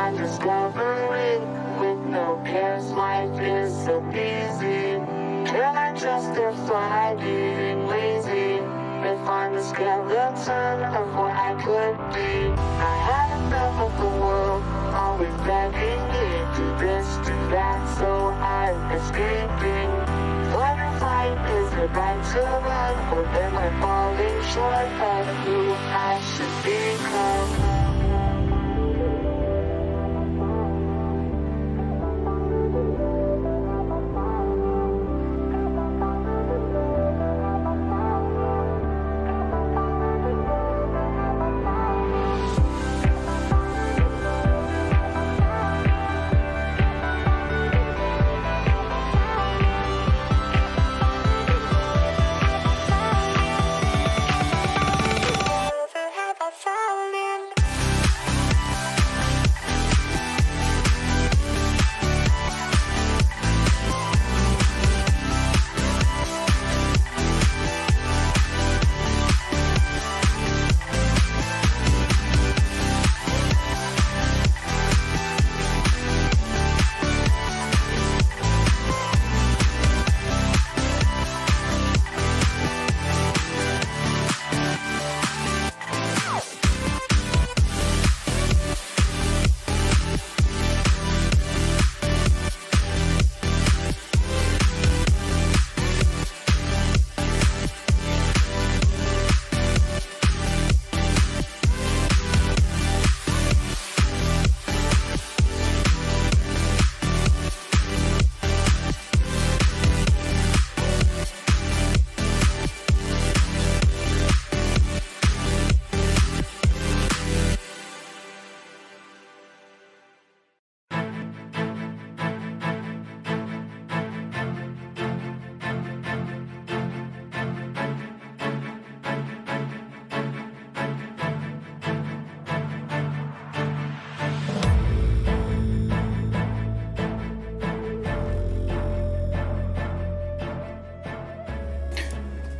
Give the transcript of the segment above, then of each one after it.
I'm discovering with no cares, life is so easy. Can I justify being lazy if I'm the skeleton of what I could be? I had enough of the world, always begging me, do this, do that, so I'm escaping. Fight or flight, is it right to run, or am I falling short of who I should become?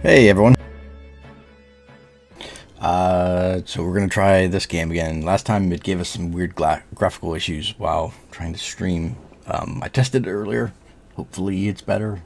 Hey everyone. So we're gonna try this game again. Last time it gave us some weird graphical issues while trying to stream. I tested it earlier. Hopefully it's better.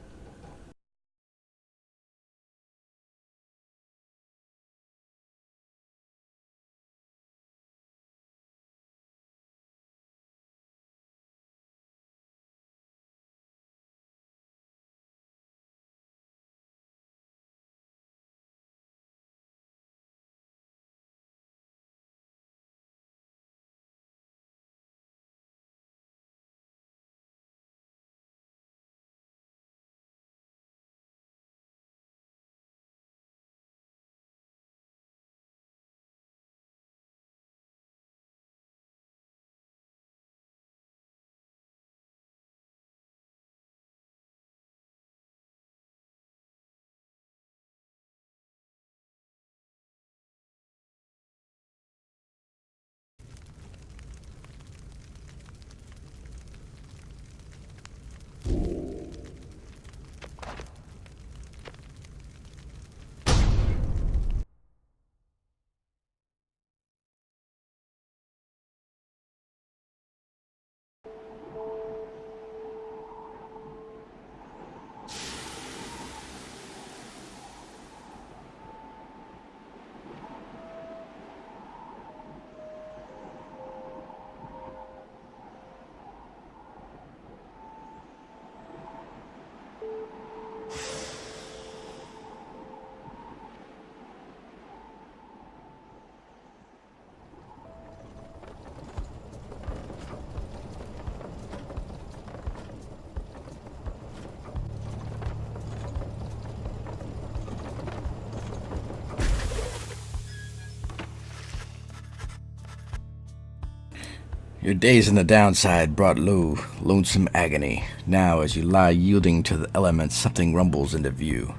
Your days in the downside brought lonesome agony. Now, as you lie yielding to the elements, something rumbles into view.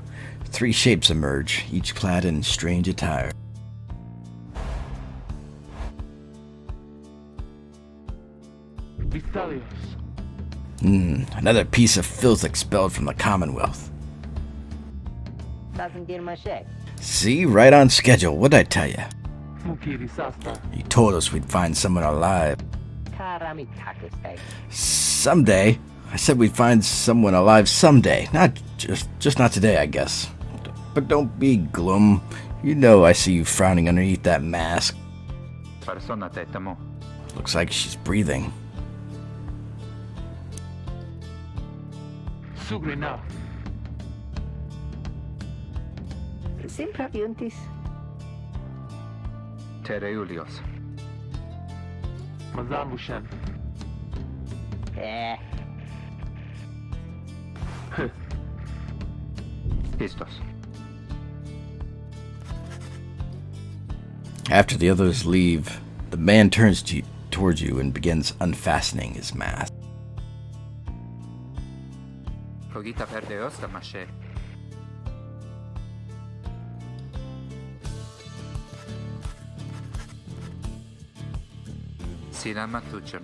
3 shapes emerge, each clad in strange attire. Another piece of filth expelled from the Commonwealth. See, right on schedule. What'd I tell you? You told us we'd find someone alive. Someday. I said we'd find someone alive someday. Not just not today, I guess. But don't be glum. You know I see you frowning underneath that mask. Looks like she's breathing. Sugrina. Simpraviuntis. Tereulios. Mazambushan. Pistos. After the others leave, the man turns towards you and begins unfastening his mask. Cogita perdeos da mashe. Sina matuchum.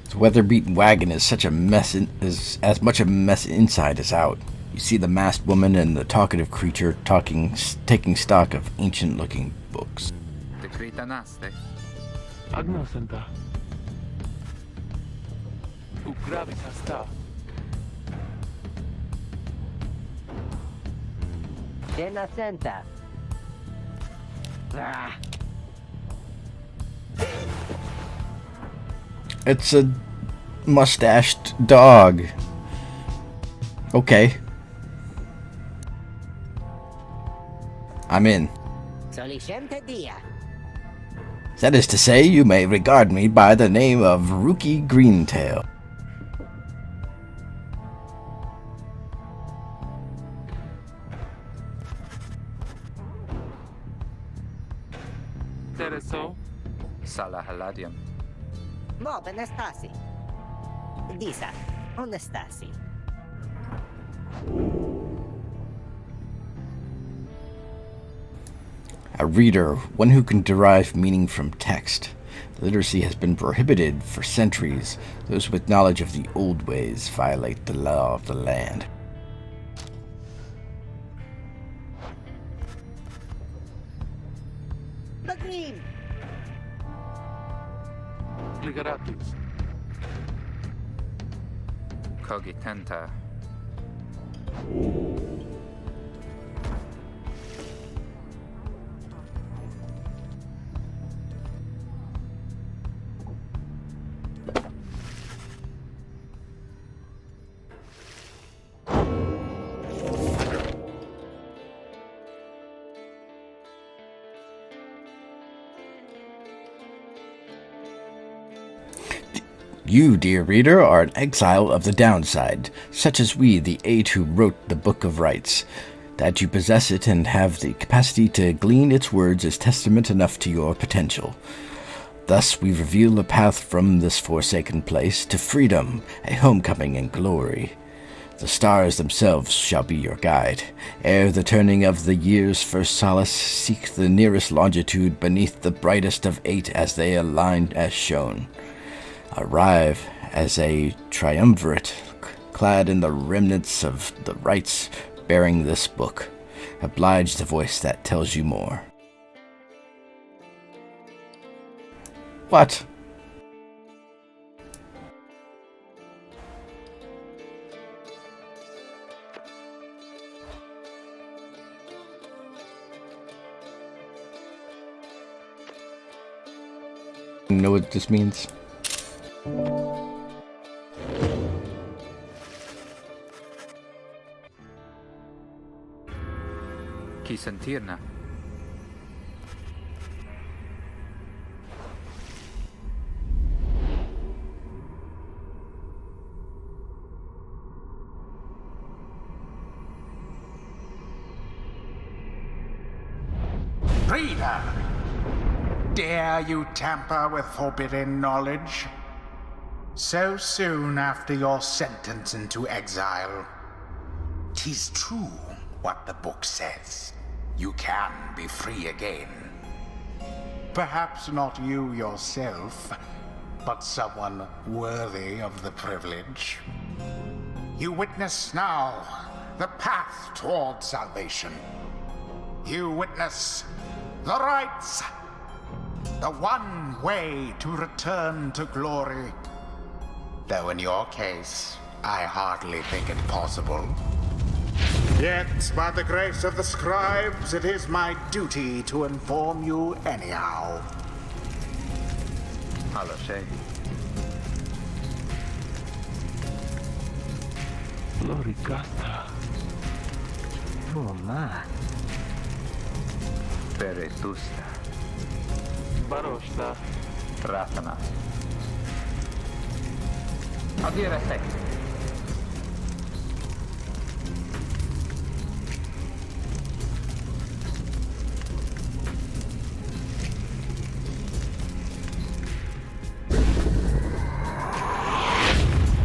The weather-beaten wagon is such a mess, is as much a mess inside as out. You see the masked woman and the talkative creature taking stock of ancient-looking books. Decretanaste. Agnosenta. Ugravis hasta. Genacenta. It's a mustached dog. Okay. I'm in. Solicente dia. That is to say, you may regard me by the name of Rookie Greentail. Tereso. Sala haladium. Mo benestasi. Disa. Honestasi. A reader, one who can derive meaning from text. Literacy has been prohibited for centuries. Those with knowledge of the old ways violate the law of the land. Bagrim. Ligaratus. Cogitenta. You, dear reader, are an exile of the downside, such as we, the eight who wrote the Book of Rites. That you possess it and have the capacity to glean its words is testament enough to your potential. Thus we reveal a path from this forsaken place to freedom, a homecoming and glory. The stars themselves shall be your guide. Ere the turning of the year's first solace, seek the nearest longitude beneath the brightest of eight as they align as shown. Arrive as a triumvirate, clad in the remnants of the rites bearing this book. Oblige the voice that tells you more. What? You know what this means? Qui sentirna. Pyre! Dare you tamper with forbidden knowledge? So soon after your sentence into exile. 'Tis true what the book says. you can be free again. Perhaps not you yourself, but someone worthy of the privilege. You witness now the path toward salvation. You witness the rights, the one way to return to glory. Though in your case, I hardly think it possible. Yet, by the grace of the scribes, it is my duty to inform you anyhow. Alla shay. Loricasta. Oh, ma. Peretusta. Barosta. Ratana. Adire sek.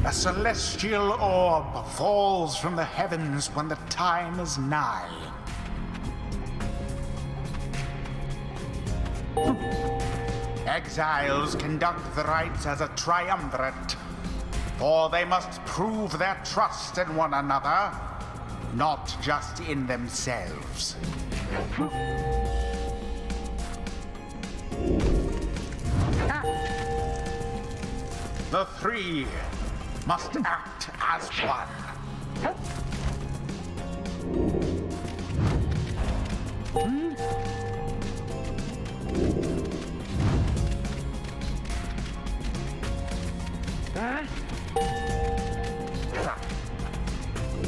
A celestial orb falls from the heavens when the time is nigh. Exiles conduct the rites as a triumvirate, for they must prove their trust in one another, not just in themselves. The three must act as one.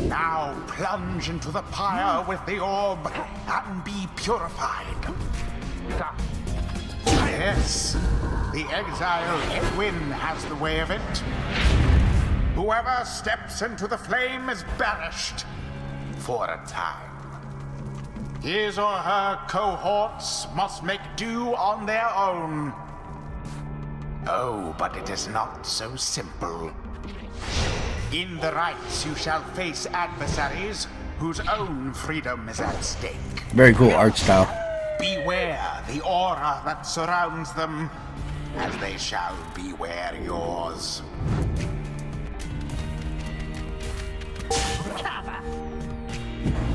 Now plunge into the pyre with the orb and be purified. Yes, the exile Edwin has the way of it. Whoever steps into the flame is banished for a time. His or her cohorts must make do on their own. Oh, but it is not so simple. In the rites, you shall face adversaries whose own freedom is at stake. Very cool art style. Beware the aura that surrounds them, as they shall beware yours.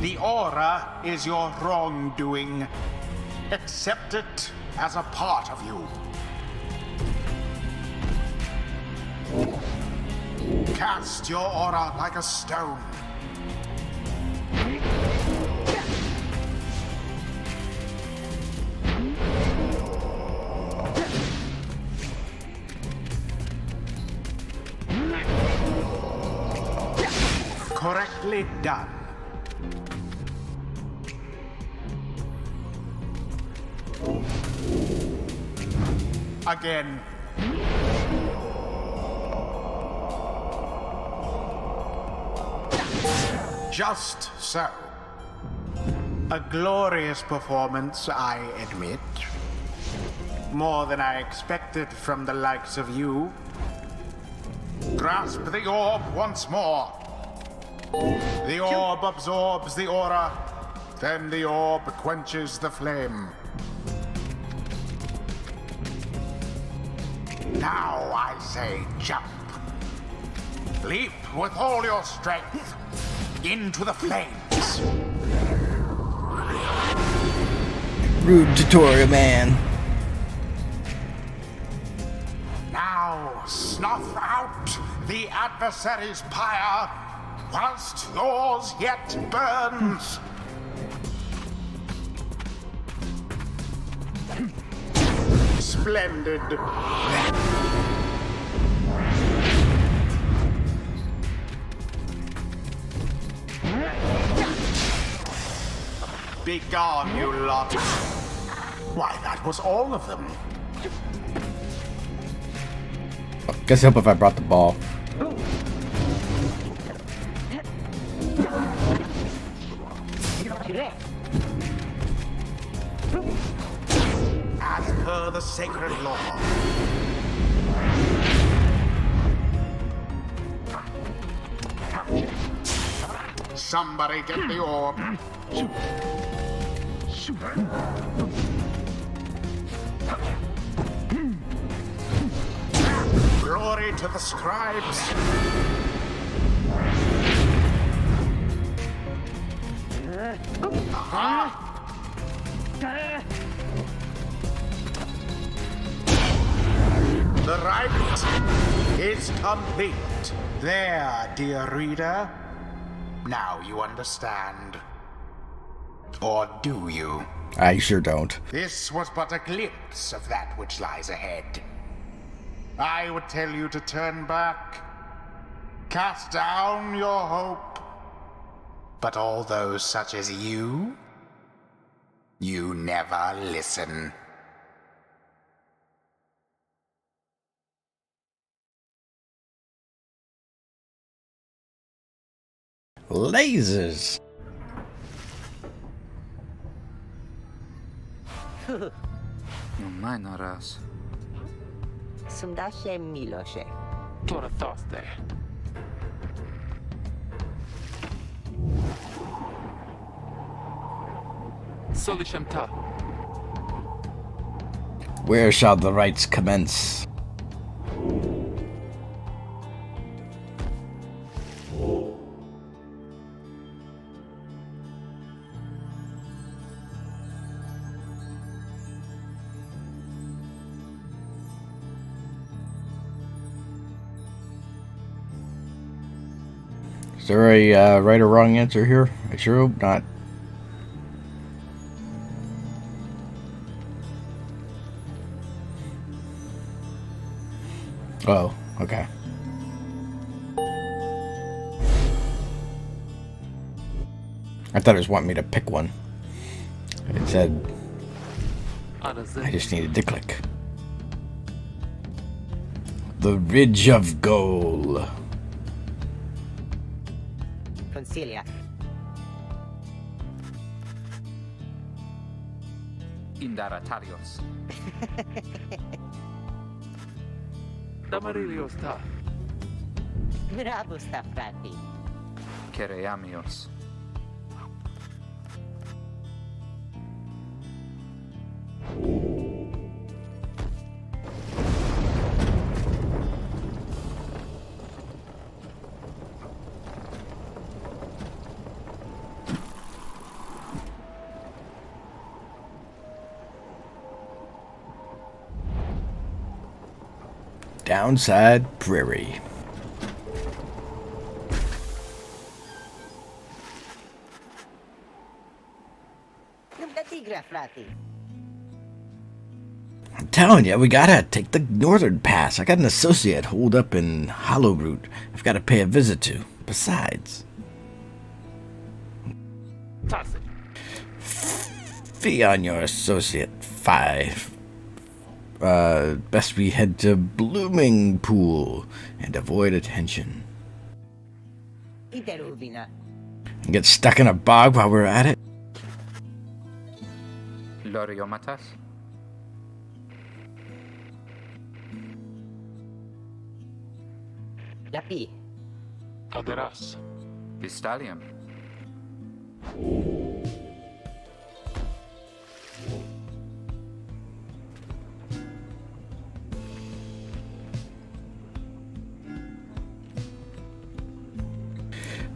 The aura is your wrongdoing. Accept it as a part of you. Cast your aura like a stone. Correctly done. Again. Just so. A glorious performance, I admit. More than I expected from the likes of you. Grasp the orb once more. The orb absorbs the aura, then the orb quenches the flame. Now I say jump. Leap with all your strength into the flames. Rude tutorial, man. Now snuff out the adversary's pyre whilst yours yet burns. Splendid. Be gone, you lot. Why, that was all of them. Guess help if I brought the ball. As per the sacred law. Somebody get the orb. Glory to the scribes! The rite is complete. There, dear reader. Now you understand. Or do you? I sure don't. This was but a glimpse of that which lies ahead. I would tell you to turn back, cast down your hope. But all those such as you never listen. Lasers! Nu mai naraz. Sundaše Miloše. Tora Thursday. Solishemta. Where shall the rites commence? Is there a right or wrong answer here? I sure hope not. Oh, okay. I thought it was wanting me to pick one. It said I just needed to click. The Ridge of Gold. Consilia. Indaratarios. Damarilios ta. Bravo sta frati. Kereamios. Downside Prairie. Non da tigra frati. I'm telling you, we gotta take the northern pass. I got an associate holed up in Hollowroot I've got to pay a visit to. Besides, Tasi. fee on your associate 5. Best we head to Blooming Pool and avoid attention. Iteruvina. And get stuck in a bog while we're at it. Loriomatas. Lapi. Aderas. Vistalium.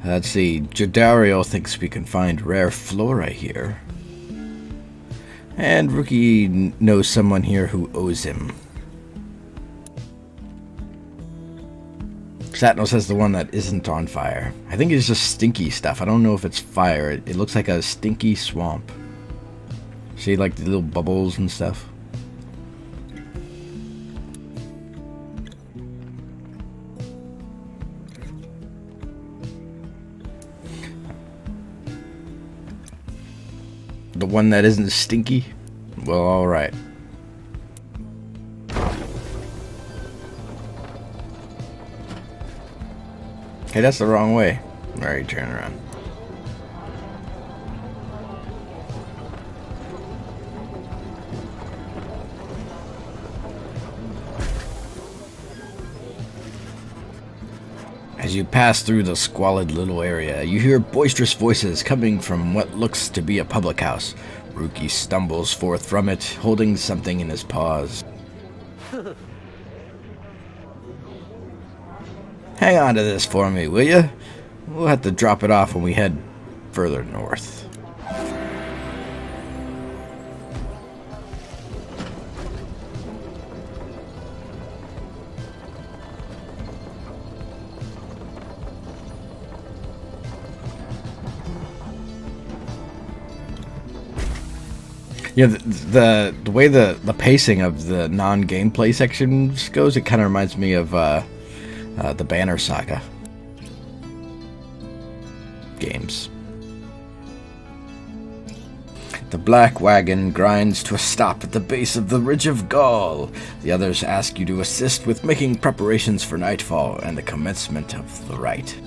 Let's see. Jodario thinks we can find rare flora here. And Rookie knows someone here who owes him. Satnos has the one that isn't on fire. I think it's just stinky stuff. I don't know if it's fire. It looks like a stinky swamp. See, like the little bubbles and stuff? The one that isn't stinky? Well, alright. Hey, that's the wrong way. Alright, turn around. As you pass through the squalid little area, you hear boisterous voices coming from what looks to be a public house. Ruki stumbles forth from it, holding something in his paws. Hang on to this for me, will you? We'll have to drop it off when we head further north. Yeah, the way the pacing of the non-gameplay sections goes, it kind of reminds me of the Banner Saga games. The black wagon grinds to a stop at the base of the Ridge of Gaul. The others ask you to assist with making preparations for nightfall and the commencement of the rite.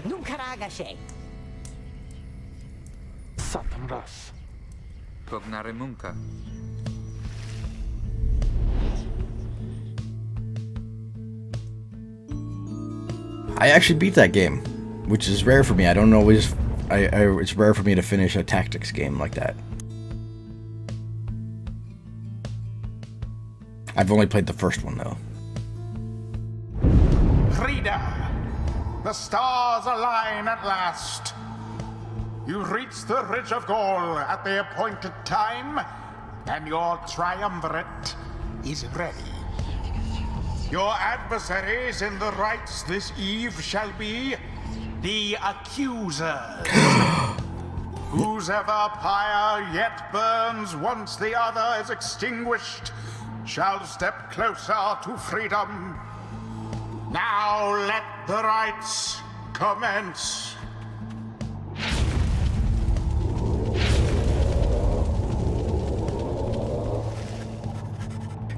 Nunkaragashe. Satan ras. Cognare munca. I actually beat that game, which is rare for me. I don't always... it's rare for me to finish a tactics game like that. I've only played the first one, though. Freedom! The stars align at last. You reach the Ridge of Gaul at the appointed time, and your triumvirate is ready. Your adversaries in the rites this eve shall be the accusers. Whose ever pyre yet burns once the other is extinguished shall step closer to freedom. Now let the rites commence.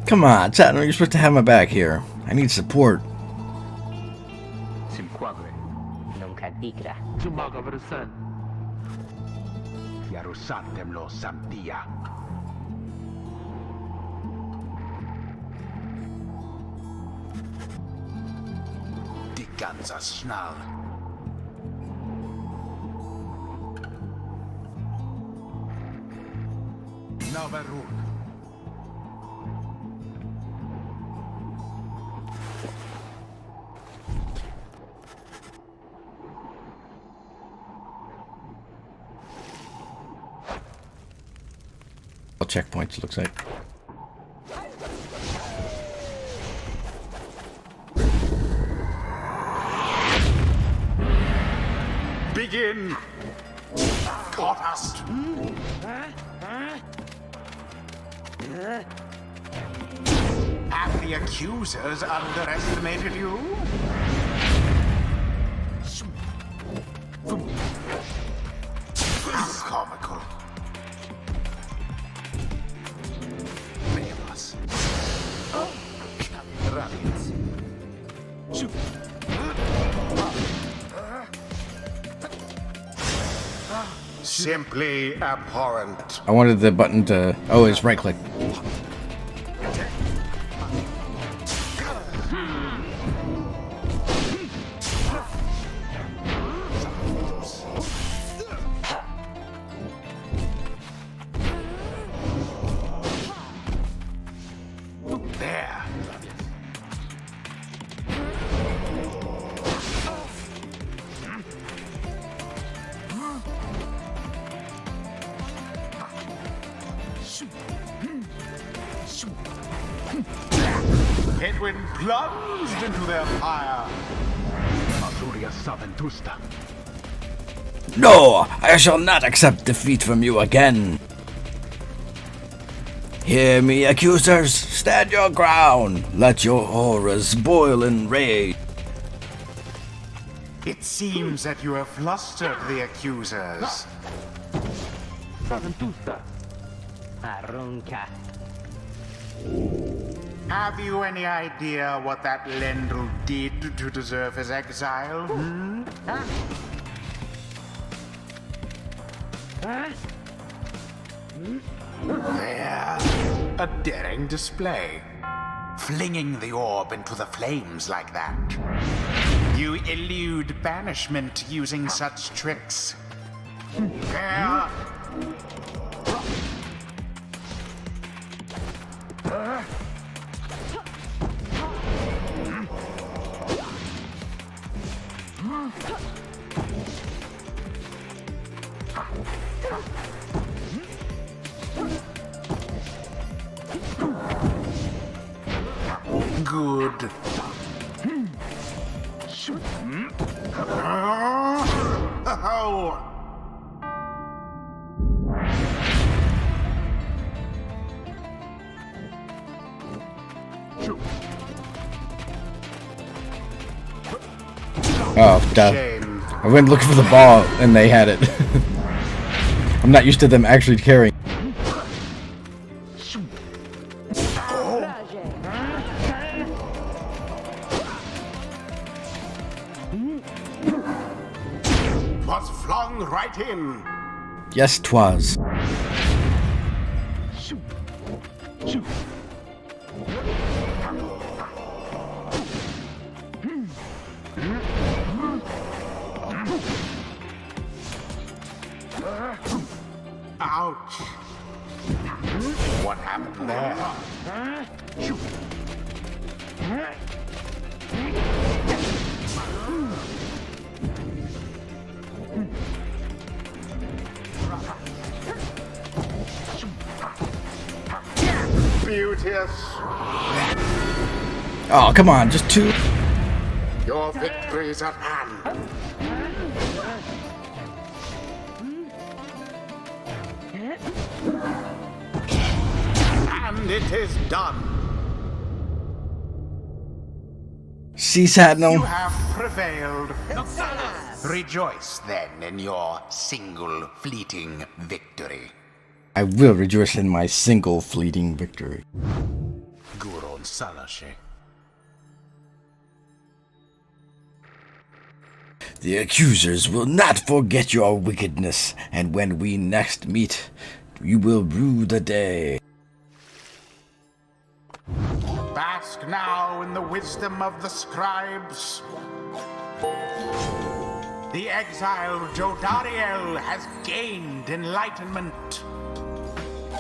Come on, Saturn, you're supposed to have my back here. I need support. Simquagre. Nunkadigra. Tumaga versen. Yarusantemlo Samtia. Die ganze Schnall. Navarun. All checkpoints, looks like. Begin! Caught us! Have the accusers underestimated you? How comical. Vemos. Rabbits. Simply abhorrent. I wanted the button to... Oh, it's right click. There. Edwin plunged into their fire. No! I shall not accept defeat from you again! Hear me, accusers! Stand your ground! Let your auras boil in rage! It seems that you have flustered the accusers. Saventusta. Arunka. Have you any idea what that Lendl did to deserve his exile? There. A daring display. Flinging the orb into the flames like that. You elude banishment using such tricks. There. Good. Oh. Oh, duh. Shame. I went looking for the ball and they had it. I'm not used to them actually carrying. Was flung right in. Yes, 'twas. Ouch. What happened there? Beauteous. Oh, come on, just two. Your victory's at hand. And it is done. CSAT, You no. have prevailed. Rejoice then in your single fleeting victory. I will rejoice in my single fleeting victory. Guron Salashe. The accusers will not forget your wickedness, and when we next meet, you will rue the day. Bask now in the wisdom of the scribes. The exiled Jodariel has gained enlightenment.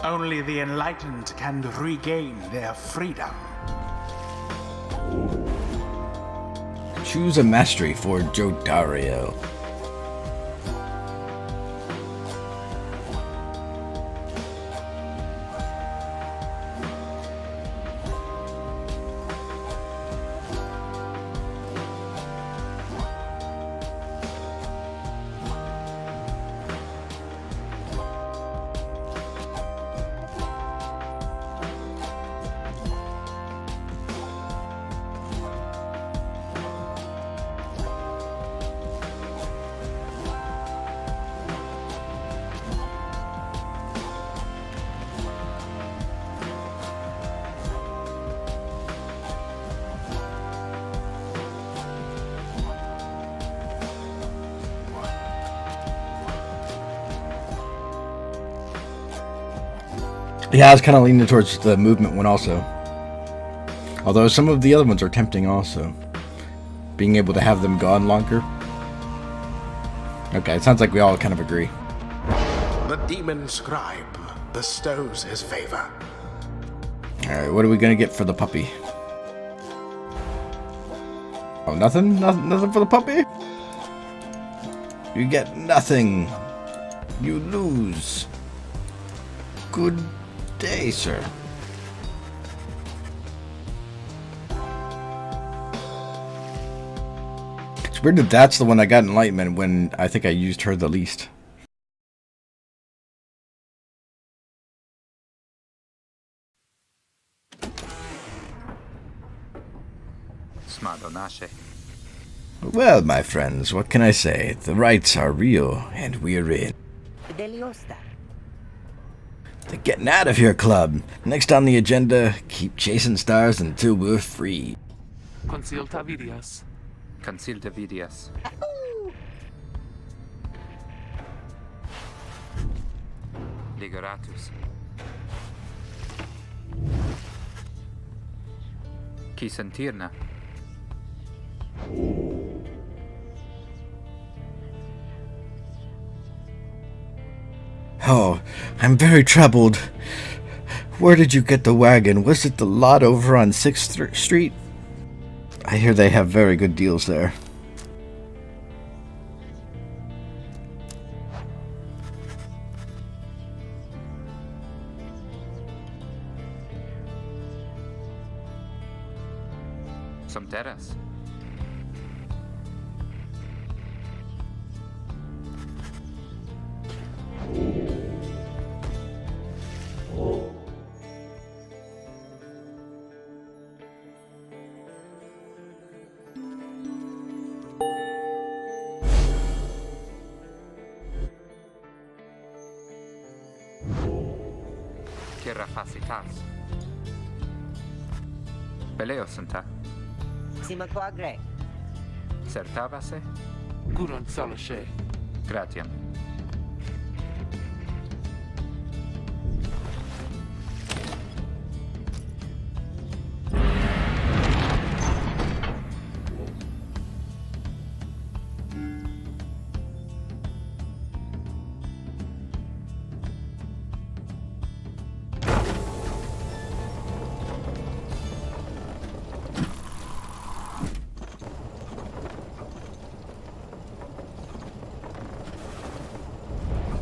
Only the enlightened can regain their freedom. Choose a mastery for Jodariel. Yeah, I was kind of leaning towards the movement one also. Although some of the other ones are tempting also. Being able to have them gone longer. Okay, it sounds like we all kind of agree. The demon scribe bestows his favor. Alright, what are we gonna get for the puppy? Oh, nothing? Nothing for the puppy? You get nothing. You lose. Good day, sir. It's weird that that's the one that got enlightenment when I think I used her the least. Smadonashe. Well, my friends, what can I say? The rights are real, and we're in. Deliosta. The Getting Out of Here Club. Next on the agenda, keep chasing stars until we're free. Consilta vidias. Consilta vidias. Liberatus. Qui sentirna? Oh, I'm very troubled. Where did you get the wagon? Was it the lot over on 6th Street? I hear they have very good deals there. Some terras. Tierra facitas. Beleosanta. Sima quagre. Certavase. Guron Salashe. Gratiam.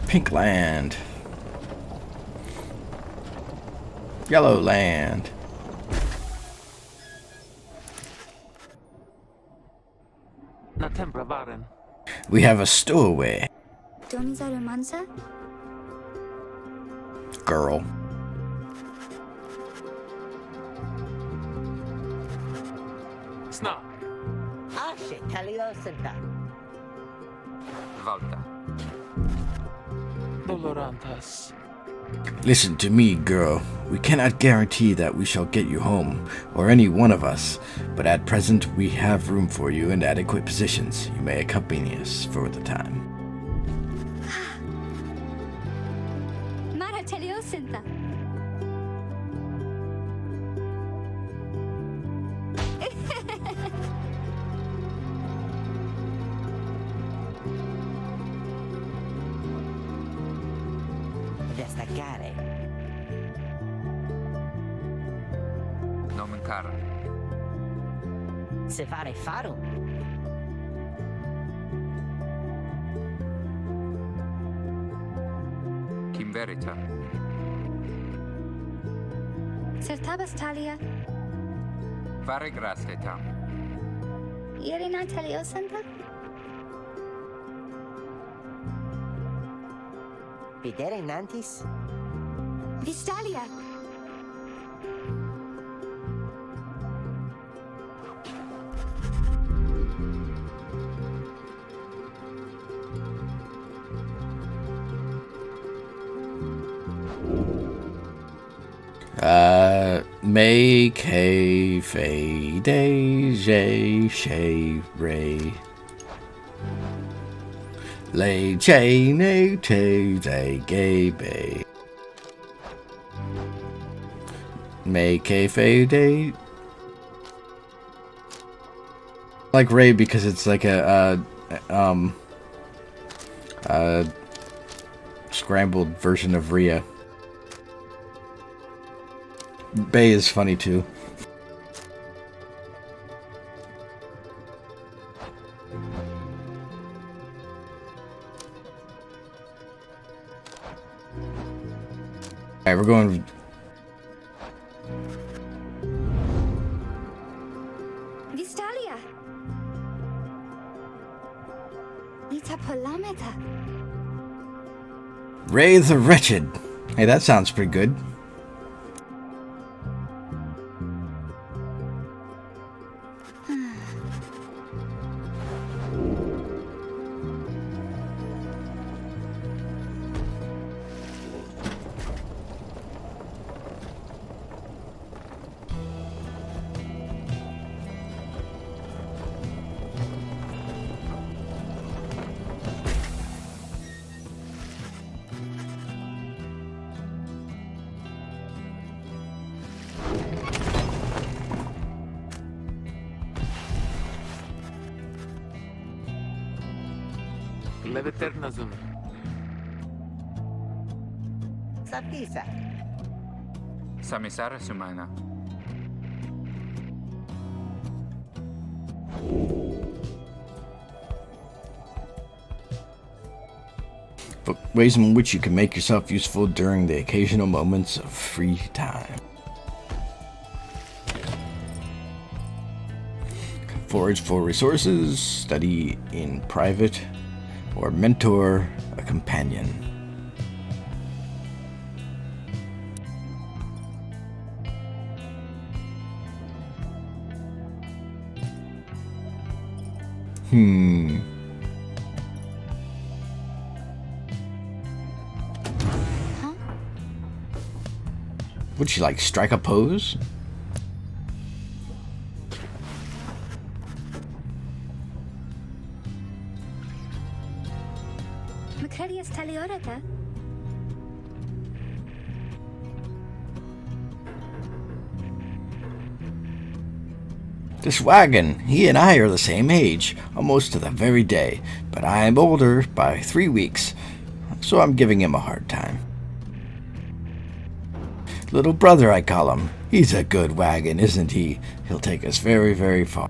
Pink land. Yellow land. Natembra Varen. We have a stowaway. Donizaru Mansa? Girl. Sna. Ashe Taliosanta. Valta. Dolorantas. Listen to me, girl. We cannot guarantee that we shall get you home, or any one of us, but at present we have room for you in adequate positions. You may accompany us for the time. Mara Teliosenta. Destacare. Nomen cara. Se fare farum. Kim verita. Sertabas Talia. Fare grastetam. Irina Teliosenta? Videre nantis. Vistalia. Make a fade, she, ray. Lay chain, a te, gay bay. Make a fade, like Ray because it's like a scrambled version of Rhea. Bay is funny too. Alright, we're going. Vistalia. Ita Polameta. Ray the Wretched. Hey, that sounds pretty good. Leveternazum. Sapisa. Samisara Sumana. But ways in which you can make yourself useful during the occasional moments of free time. Forage for resources, study in private, or mentor a companion. Would she like strike a pose? Macredius Taliorata? This wagon, he and I are the same age, almost to the very day, but I am older by 3 weeks, so I'm giving him a hard time. Little brother, I call him. He's a good wagon, isn't he? He'll take us very, very far.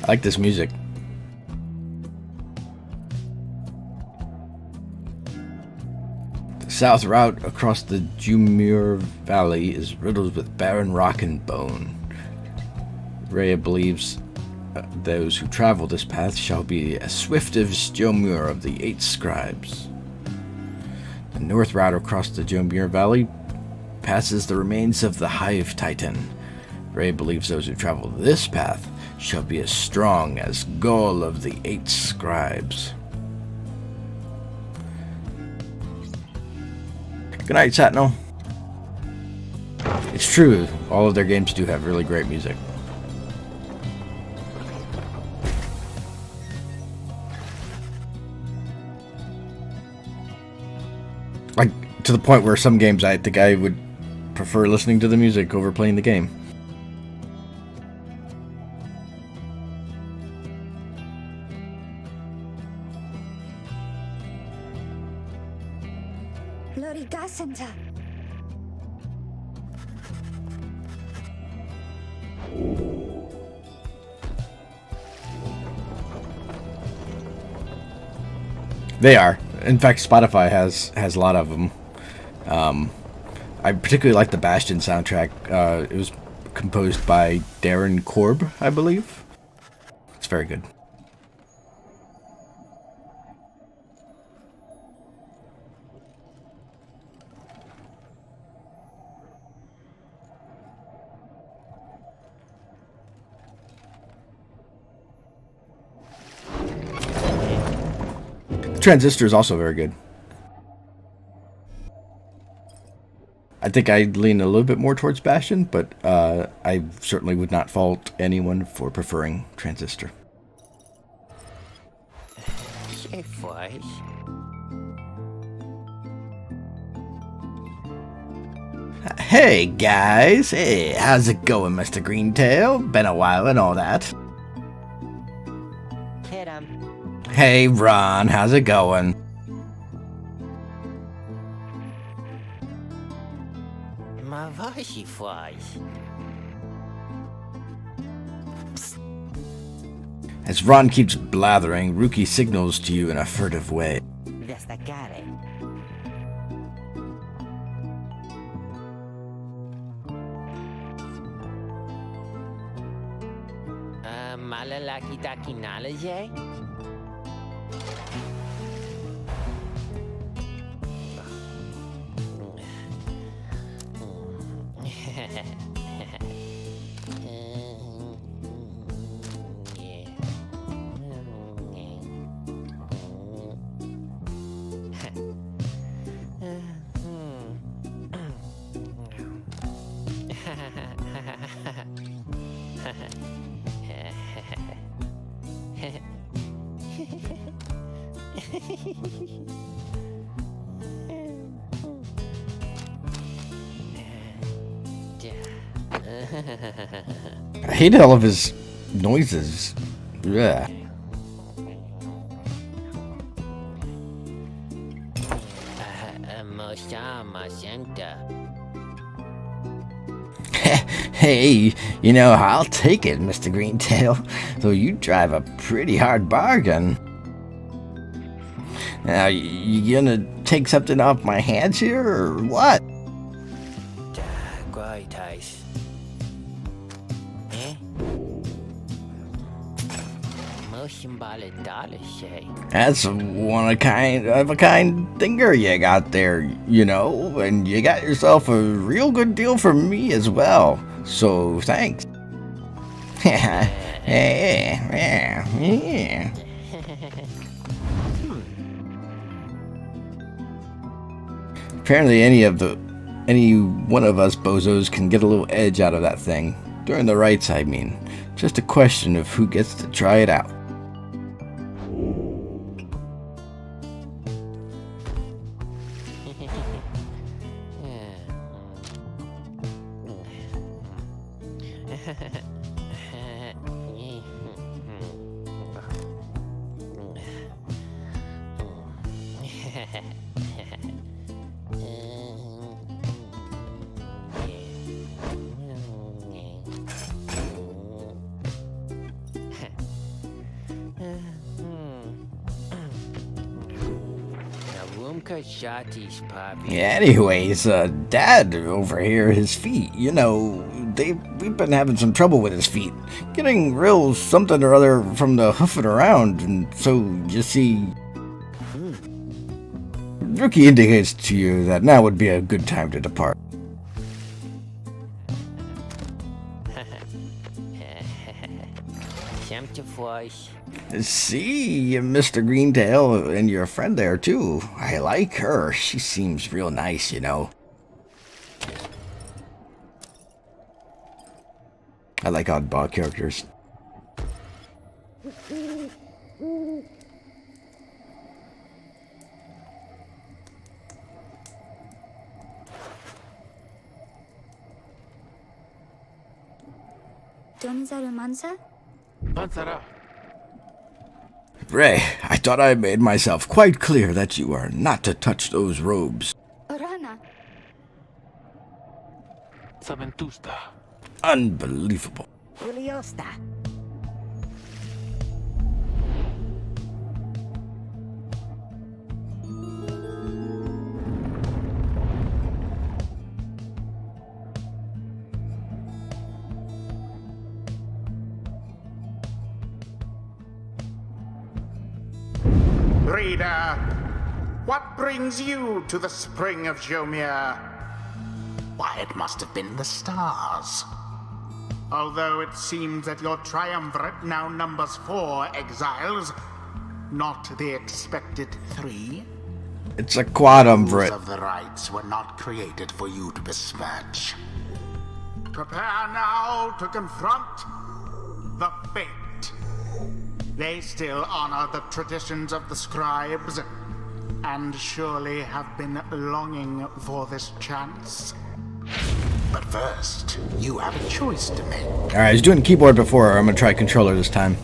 I like this music. The south route across the Jumur Valley is riddled with barren rock and bone. Rhea believes those who travel this path shall be as swift as Jomur of the 8 scribes. The north route across the Jomur Valley passes the remains of the Hive Titan. Rhea believes those who travel this path shall be as strong as Gol of the 8 scribes. Good night, Satno. It's true, all of their games do have really great music. Like, to the point where some games I think I would prefer listening to the music over playing the game. Lorigasenta. They are. In fact, Spotify has a lot of them. I particularly like the Bastion soundtrack. It was composed by Darren Korb, I believe. It's very good. Transistor is also very good. I think I lean a little bit more towards Bastion, but I certainly would not fault anyone for preferring Transistor. Hey guys, hey, how's it going, Mr. Greentail? Been a while and all that. Hit him. Hey Ron, how's it going? My voice flies. As Ron keeps blathering, Rookie signals to you in a furtive way. Destacare. Malalaki takinalaje? I hate all of his noises. Yeah. Hey, you know, I'll take it, Mr. Greentail, though you drive a pretty hard bargain. Now, you gonna take something off my hands here, or what? That's one of a kind thinger you got there, you know, and you got yourself a real good deal from me as well. So thanks. Apparently any one of us bozos can get a little edge out of that thing. During the rites, I mean. Just a question of who gets to try it out. Anyways, Dad over here, his feet, you know, we've been having some trouble with his feet. Getting real something or other from the hoofing around, and so, you see... Rookie indicates to you that now would be a good time to depart. See, Mr. Greentail, and your friend there, too. I like her. She seems real nice, you know. I like oddball characters. Mansa? Mansara. Ray, I thought I made myself quite clear that you are not to touch those robes. Orana. Saventusta. Unbelievable. Juliosta. Reader, what brings you to the spring of Jomir? Why, it must have been the stars. Although it seems that your triumvirate now numbers 4 exiles, not the expected 3. It's a quadumvirate. Rules of the rights were not created for you to besmirch. Prepare now to confront the fate. They still honor the traditions of the scribes, and surely have been longing for this chance. But first, you have a choice to make. Alright, he's doing keyboard before. I'm gonna try controller this time.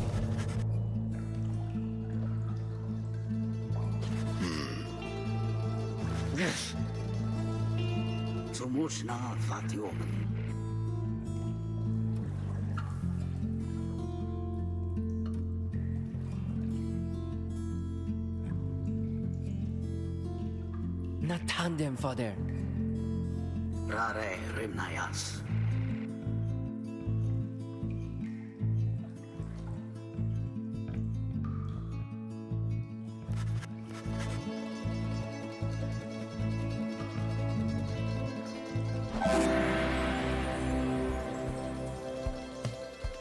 Not tandem, father. Rare Rimnayas.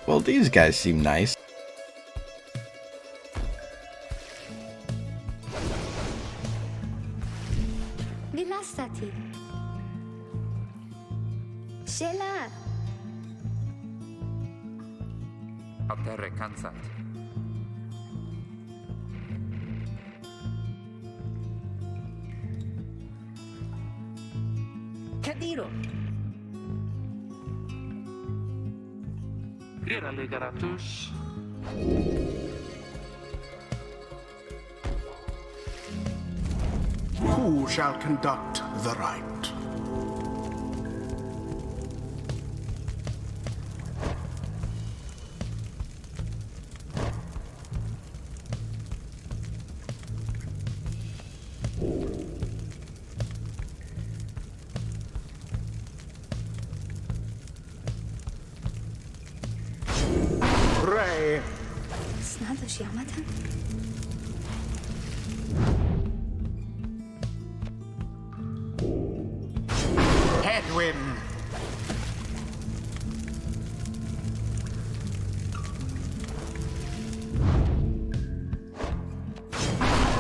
Well, these guys seem nice. Vilastati. Sheila. Altere cansat. Kadiro. Era legaratus. Who shall conduct the rite? Pray. Snadosh Yamata. Edwin.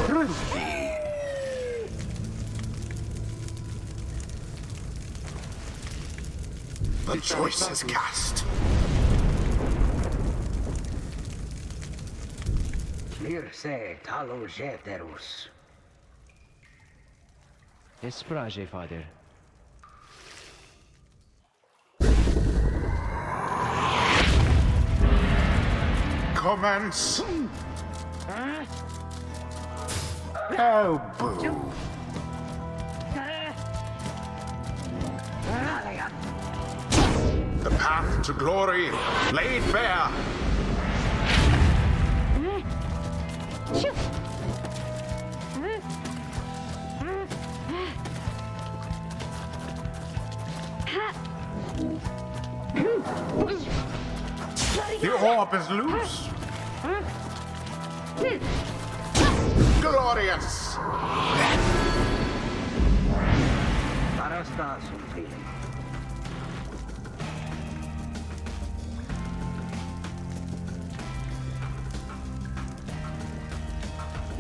Ruthie. The choice is cast. Mirse talo jeterus. Esprage, father. Commence. Oh, boo. The path to glory laid bare. The orb is loose. Glorious. Parasta sumfrim.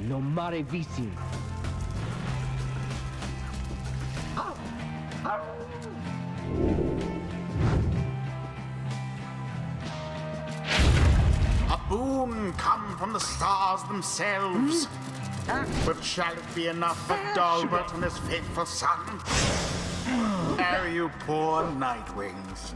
No mare visim. A boon come from the stars themselves. But shall it be enough for Dalbert and his faithful son? Ere you poor nightwings.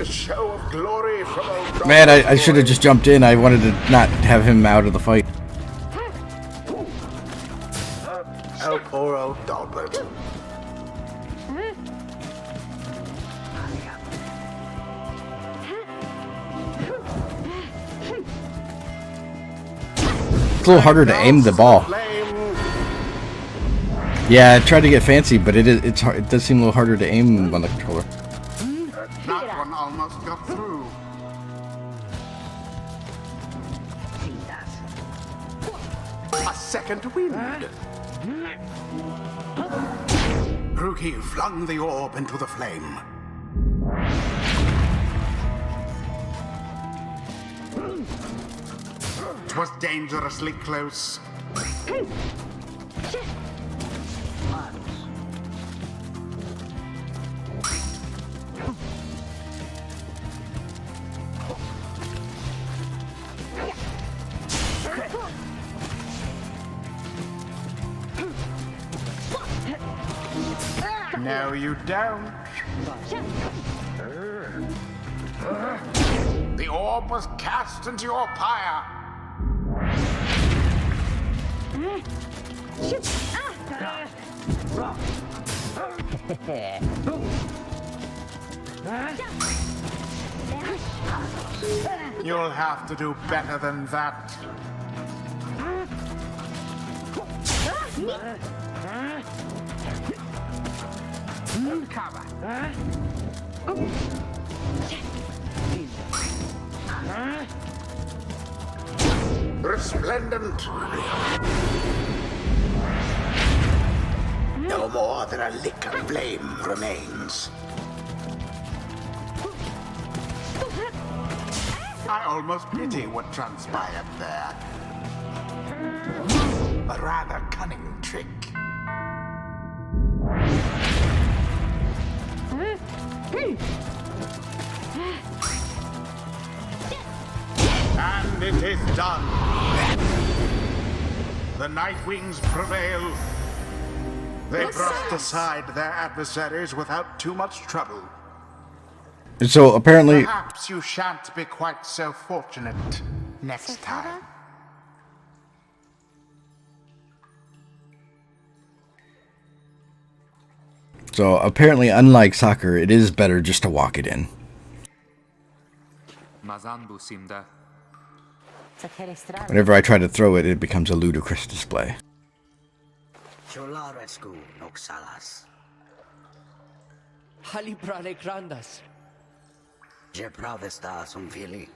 A show of glory from old Man, I should have just jumped in. I wanted to not have him out of the fight. Oh, poor old Dalbert. It's a little harder to aim the ball. Flame Yeah, I tried to get fancy, but it's hard. It does seem a little harder to aim on the controller. That one almost got through. A second wind. Ruki flung the orb into the flame. It was dangerously close. No, you don't. The orb was cast into your pyre. You'll have to do better than that. Resplendent. No more than a lick of flame remains. I almost pity what transpired there. A rather cunning trick. And it is done. The Nightwings prevail. They brushed aside their adversaries without too much trouble. So apparently, Perhaps you shan't be quite so fortunate next time. unlike soccer, it is better just to walk it in. Mazanbu simda. Whenever I try to throw it, it becomes a ludicrous display. Cholarescu noxalas. Hali prale grandas. Je pravesta sum fili.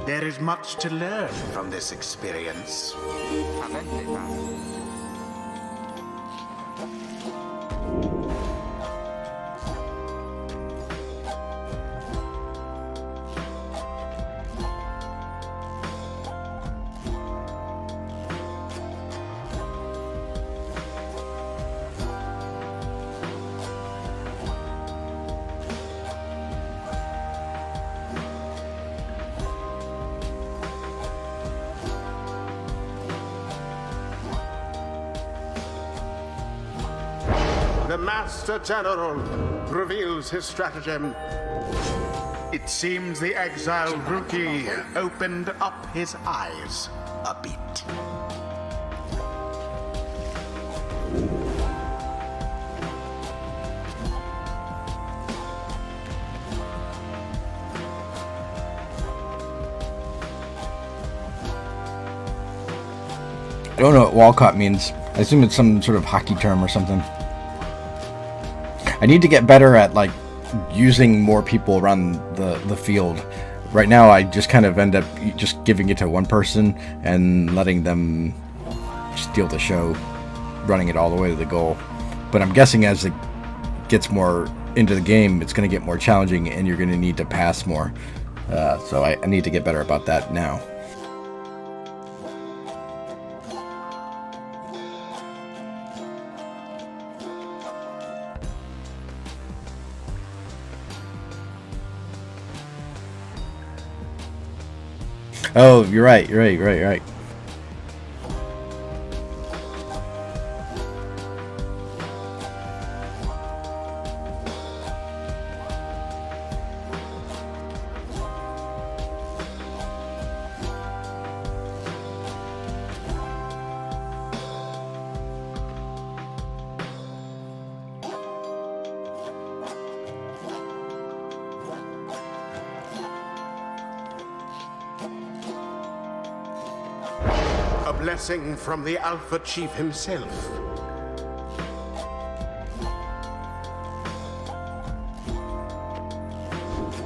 There is much to learn from this experience. Avente tas. The Master General reveals his stratagem. It seems the exiled Ruki opened up his eyes a bit. I don't know what Walcott means. I assume it's some sort of hockey term or something. I need to get better at like using more people around the field. Right now I just kind of end up just giving it to one person and letting them steal the show, running it all the way to the goal. But I'm guessing as it gets more into the game, it's going to get more challenging and you're going to need to pass more. So I need to get better about that now. Oh, you're right. A blessing from the Alpha Chief himself.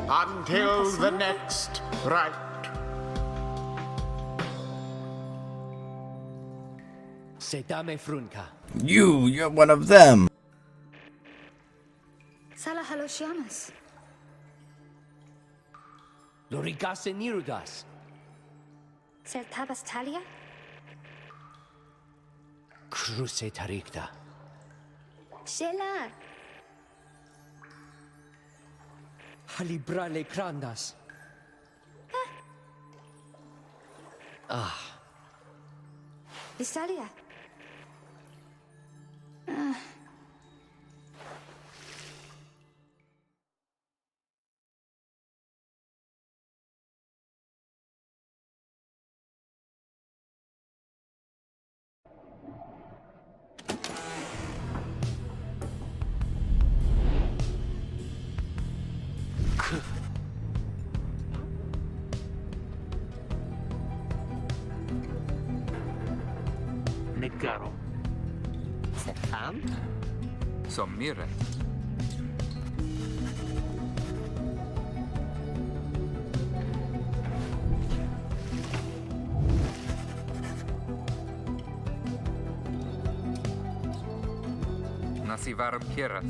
Until the next rite. Sedame frunca. You're one of them. Salah haloshiamas. Lorigase nirudas. Sertabas talia? Cruce tarikta. Shelar. Halibrale crandas. Vistalia. Negaro. Sefam? Sommire. Nasivarum Pyre.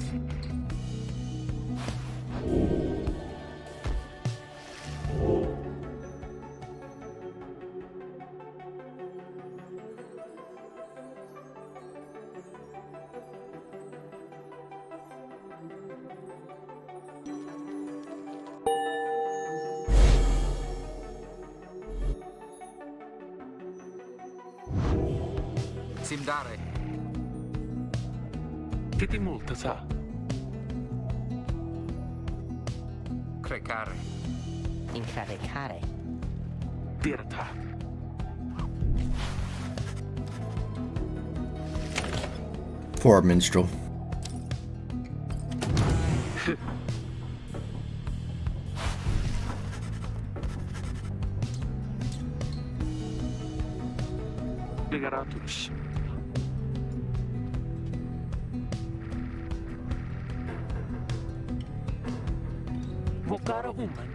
Simdare. Che ti multa, sa? Crecare. Incaricare. Dirta. Poor minstrel. Ligaratus. Vokara woman.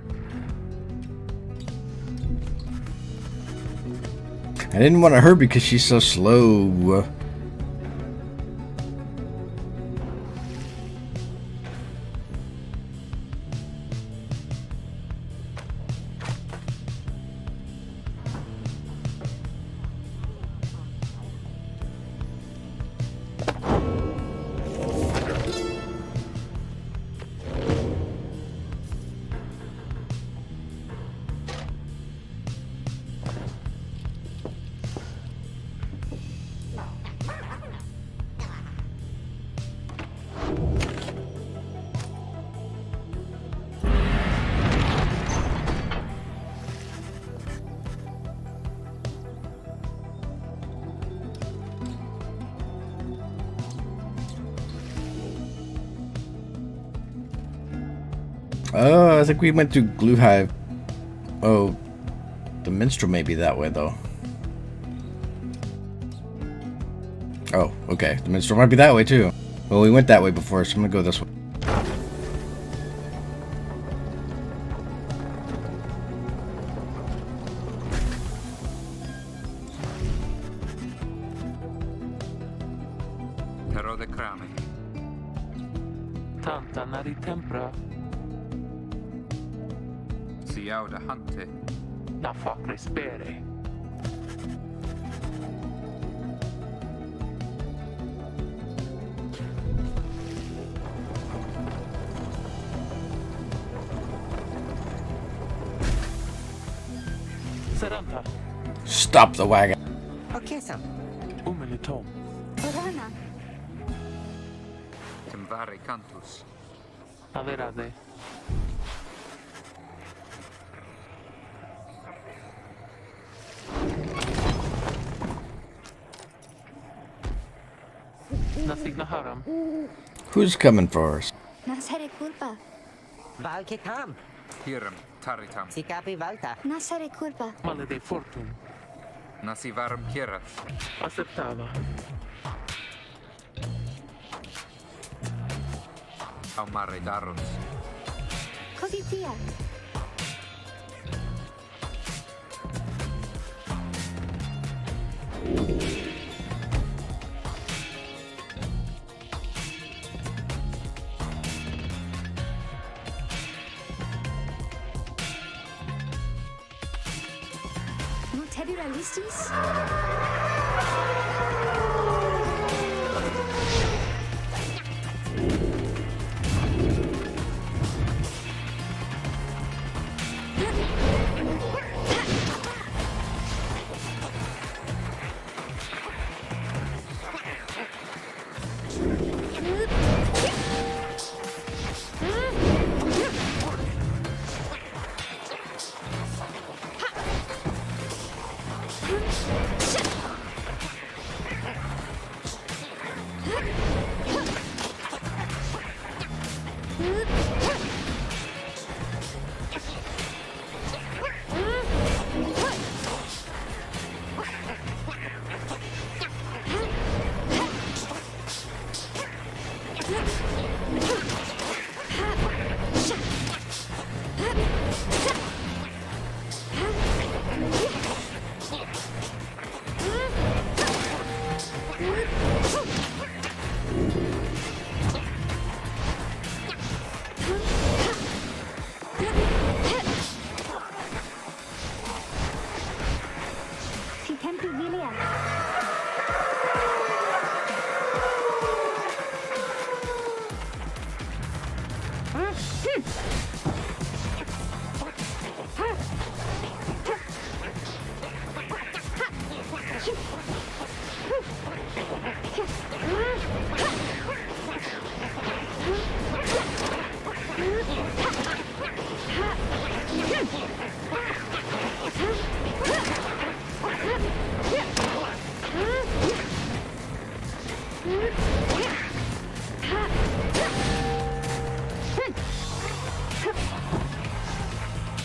I didn't want to hurt because she's so slow. I think we went through Glue Hive. Oh, the minstrel may be that way though. Oh, okay. The minstrel might be that way too. Well, we went that way before, so I'm gonna go this way. Pero de crame. Tanta nari tempra. Siauda hante. Na facre spere. Seranta. Stop the wagon. Okesam. Umilitom. Orana. Timvare cantus. Averade. Nasigna haram. Who's coming for us? Nasare culpa. Valkitam. Hirem taritam. Sikapi valta. Nasare culpa. Male de fortum. Nasivarum Kiras. Accettava. Aumare Darus. Coditia. Tabula listis?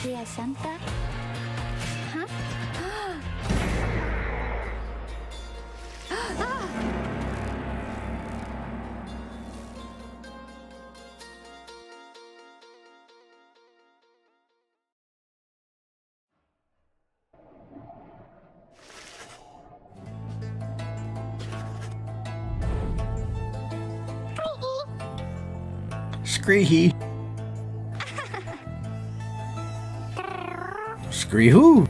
Via Santa? Huh? Scree-hee. Scree-hoo.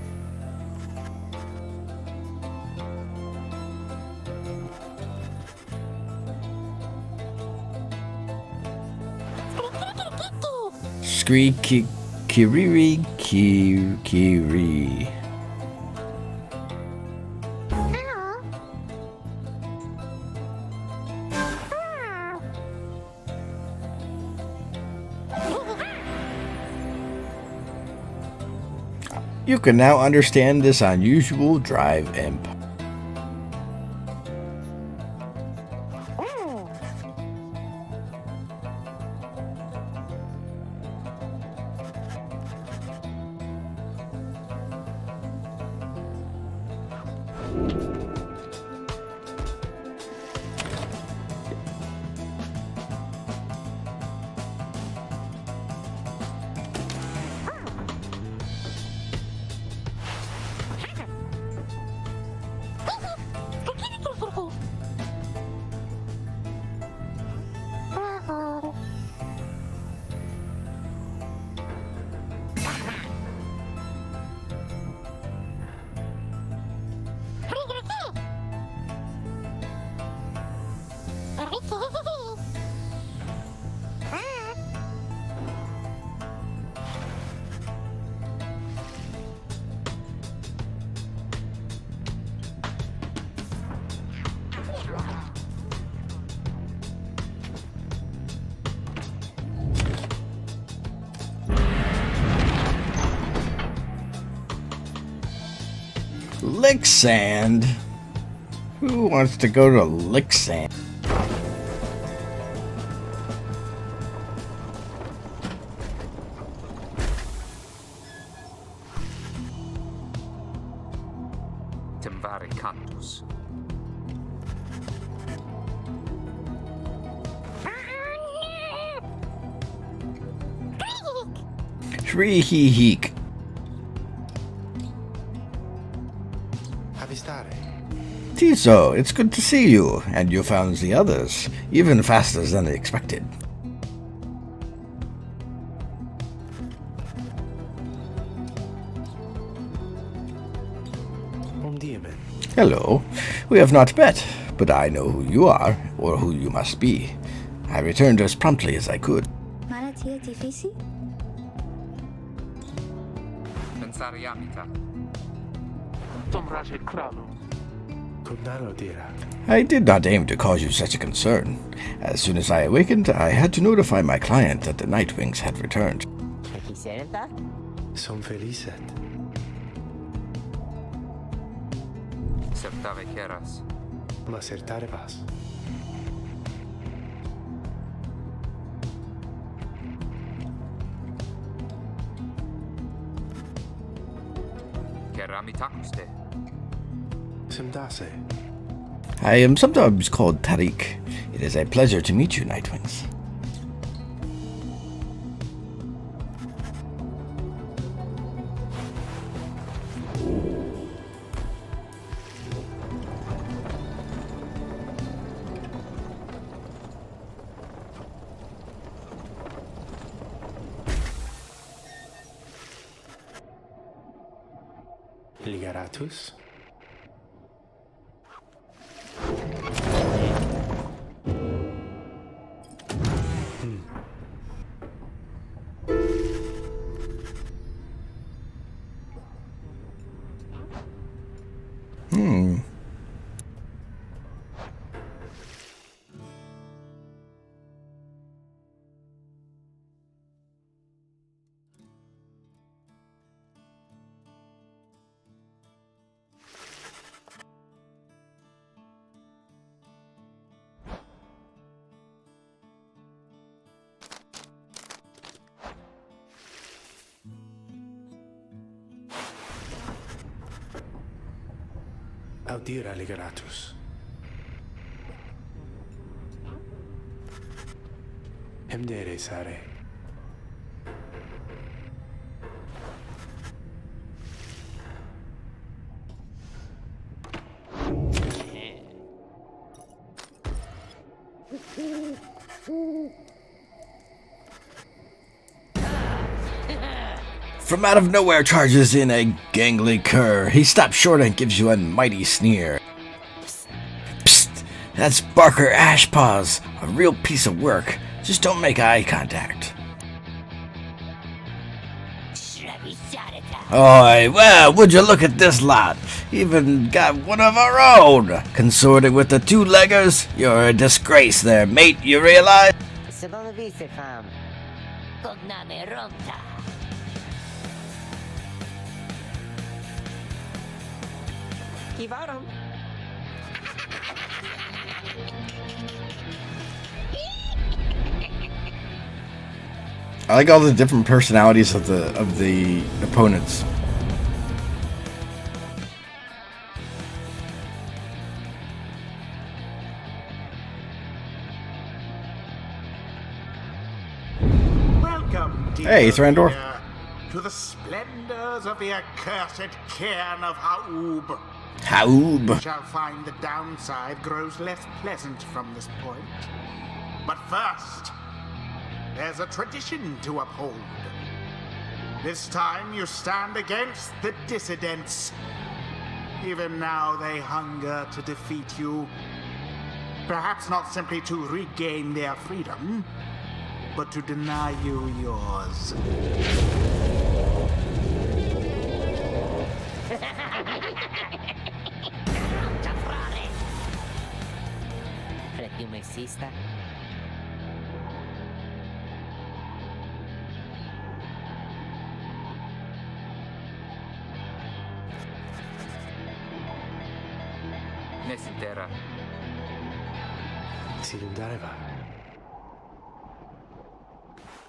Scree-ki-kiriri ki-kiri. You can now understand this unusual drive imp. Lick sand? Who wants to go to lick sand? Temvari cantus. Shree hee heek. Avistare. Tiso, it's good to see you, and you found the others, even faster than expected. Hello. We have not met, but I know who you are, or who you must be. I returned as promptly as I could. Malattia difficile? Pensariamita. Tom race kralum. I did not aim to cause you such a concern. As soon as I awakened, I had to notify my client that the Nightwings had returned. Chi serta? Son felicet. Certave keras. Ma certare vas. Keramitakuste. Simdase. I am sometimes called Tariq. It is a pleasure to meet you, Nightwings. Ligaratus. Audira Ligaratus. Hemdere sare. From out of nowhere charges in a gangly cur. He stops short and gives you a mighty sneer. Psst! That's Barker Ashpaws. A real piece of work. Just don't make eye contact. Oi, well, would you look at this lot? Even got one of our own. Consorting with the two-leggers? You're a disgrace there, mate, you realize? Sabona viste, fam. Cogname Ronta. Kivarum. I like all the different personalities of the opponents. Welcome, dear Hey, Thrandor. reader, to the splendors of the accursed cairn of Haub. Haub. You shall find the downside grows less pleasant from this point. But first, there's a tradition to uphold. This time you stand against the dissidents. Even now they hunger to defeat you. Perhaps not simply to regain their freedom, but to deny you yours. Pretumexista. Nesintera. Silundareva.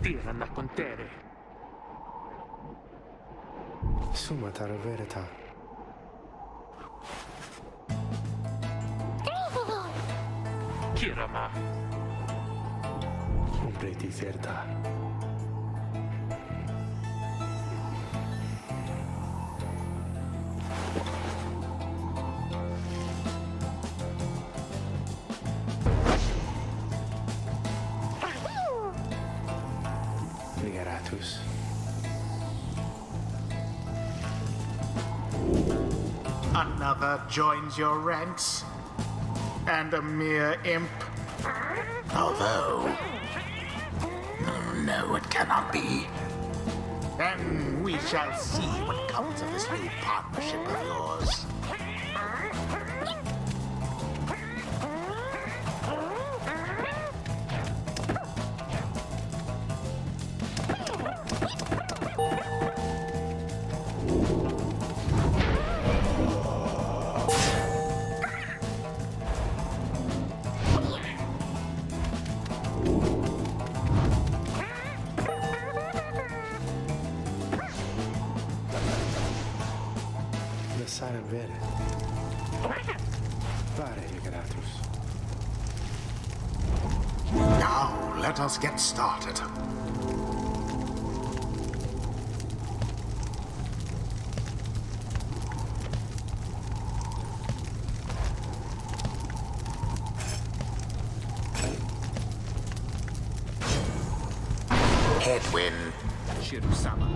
Tira na contere. Summa tara verita. Kirama. Umbre deserta. Ligaratus. Another joins your ranks, and a mere imp. Although, no, it cannot be. Then we shall see what comes of this new partnership of yours. Lasciare bere. Pare, Ligaratus. Now, let us get started. Headwind. Shirusama.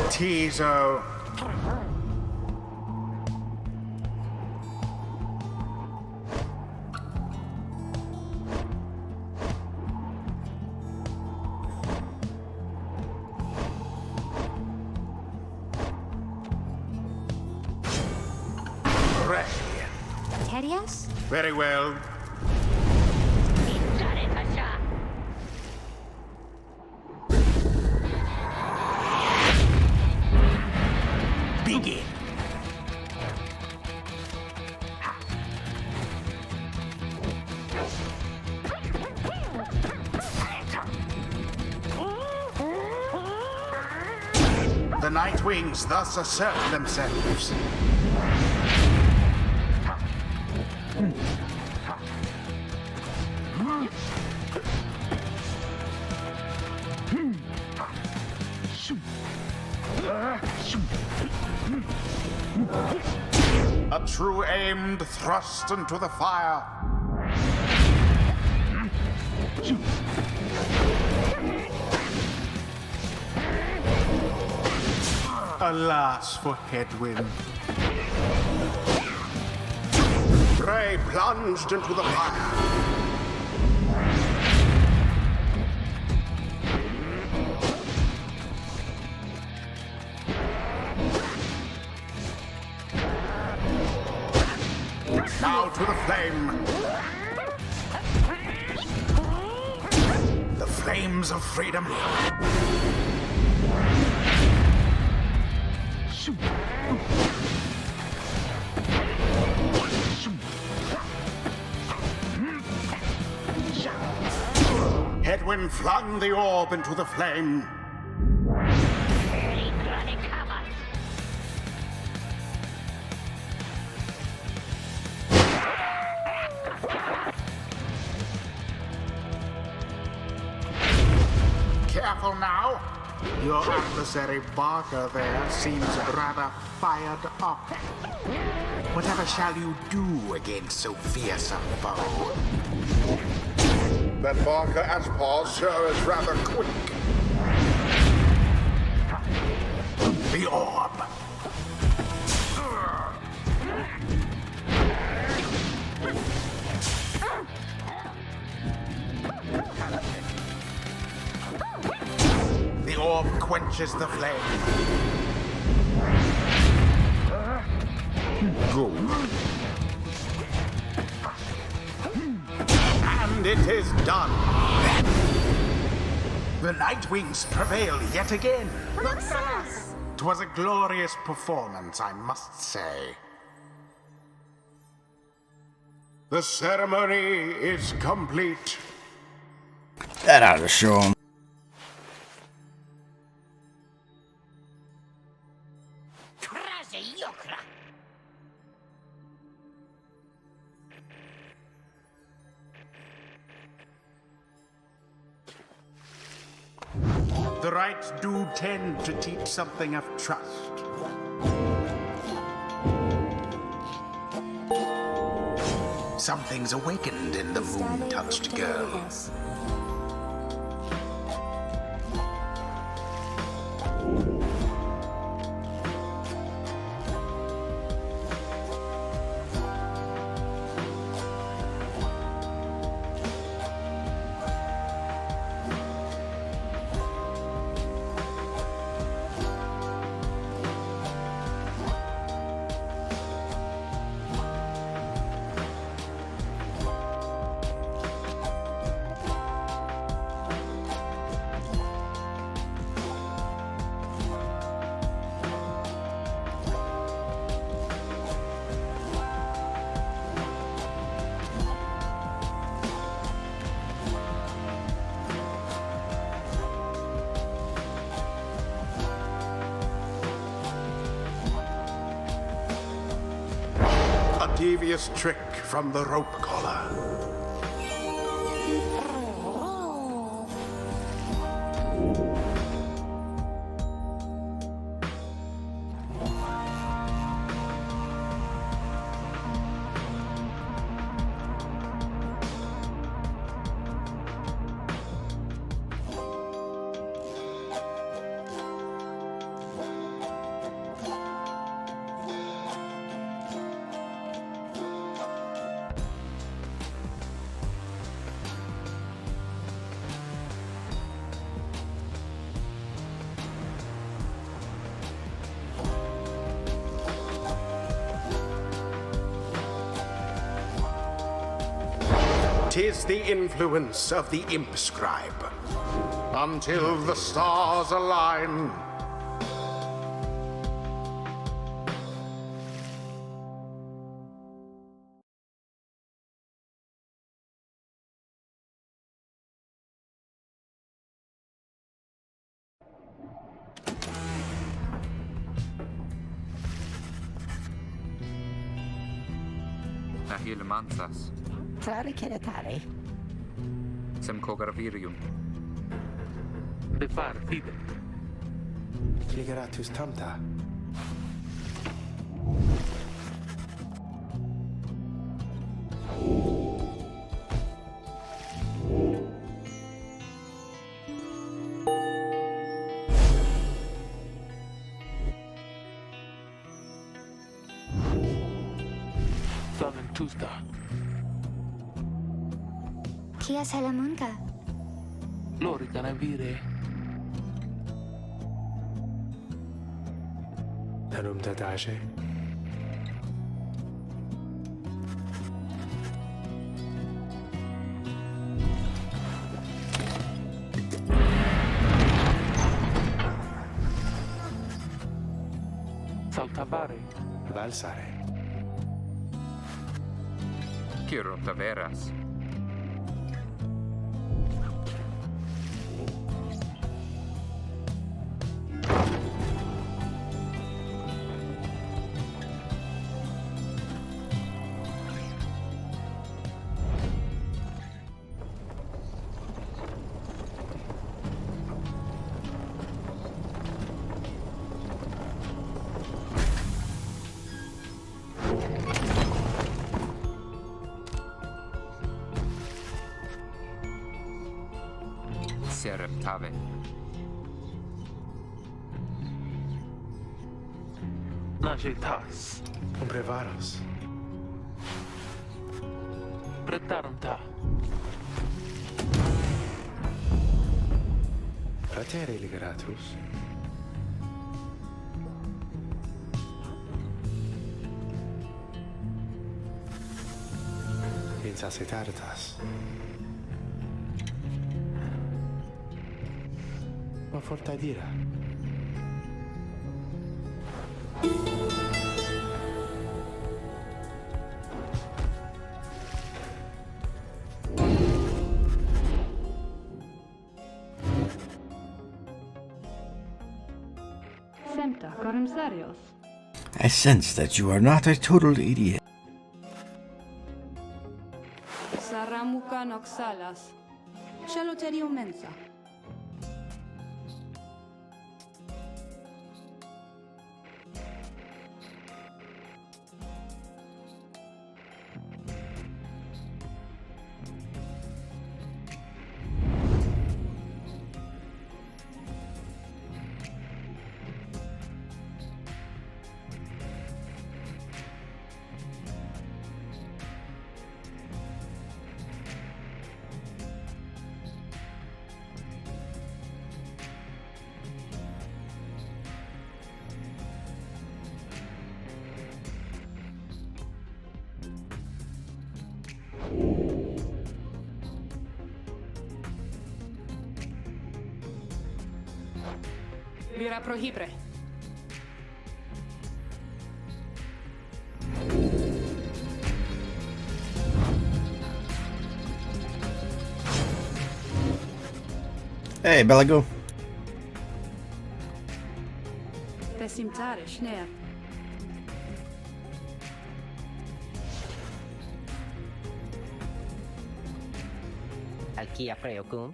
Tizo. Ray. Terias? Very well. Insane Pasha. Begin. The Night Wings thus assert themselves. A true aimed thrust into the fire. Alas for headwind. Prey plunged into the fire. Now to the flame. The flames of freedom. Headwind flung the orb into the flame. Careful now. Your adversary Barker there seems rather fired up. Whatever shall you do against so fierce a foe? That Barker Aspar sure is rather quick. The orb. The orb quenches the flame. Go. And it is done. The Night Wings prevail yet again. Roxas! 'Twas a glorious performance, I must say. The ceremony is complete. That ought to show 'em. The rites do tend to teach something of trust. Something's awakened in the moon-touched girl. A devious trick from the rope collar. Tis the influence of the imp scribe. Until the stars align. Nahil Mansas. Clary Kiratari. Sem Kogarvirium. De far fide. Ligeratus tamta. Solen tusta. Kia Salamunka. Lori canavire. Nanum dadaje. Saltabare. Valsare. Kiro Taveras. Serem Tave. Najetas. Comprevaros. Pretaranta. Pratere ligeratus. Insacitartas. Ma fortadira. Semta Corimsarios. I sense that you are not a total idiot. Saramuka Noxalas. Shaloterio Mensa. Vira prohibre. Hey, Belago. Desimtare, Schneer. Alkia Preocum.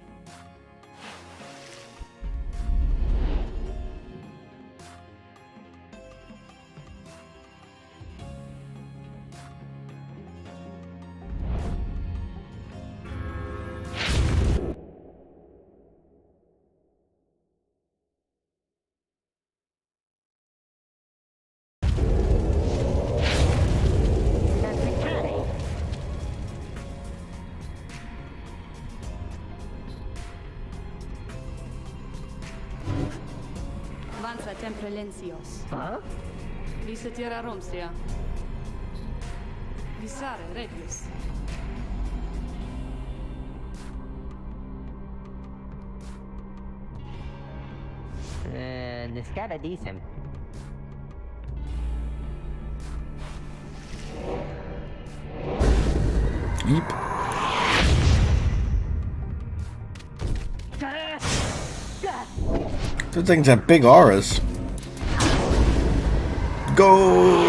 Vanza temprelencios. Huh? Visitira Romsia. Visare Regius. Niscara dicem. Yeep. Those things have big auras. Go!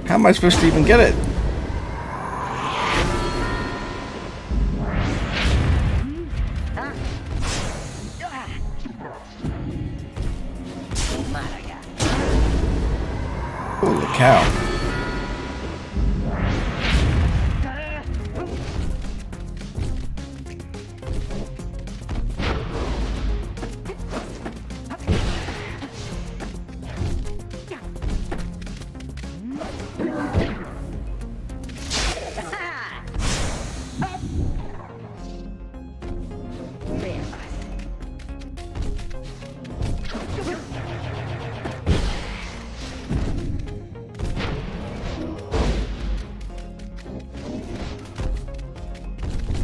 How am I supposed to even get it? Holy cow.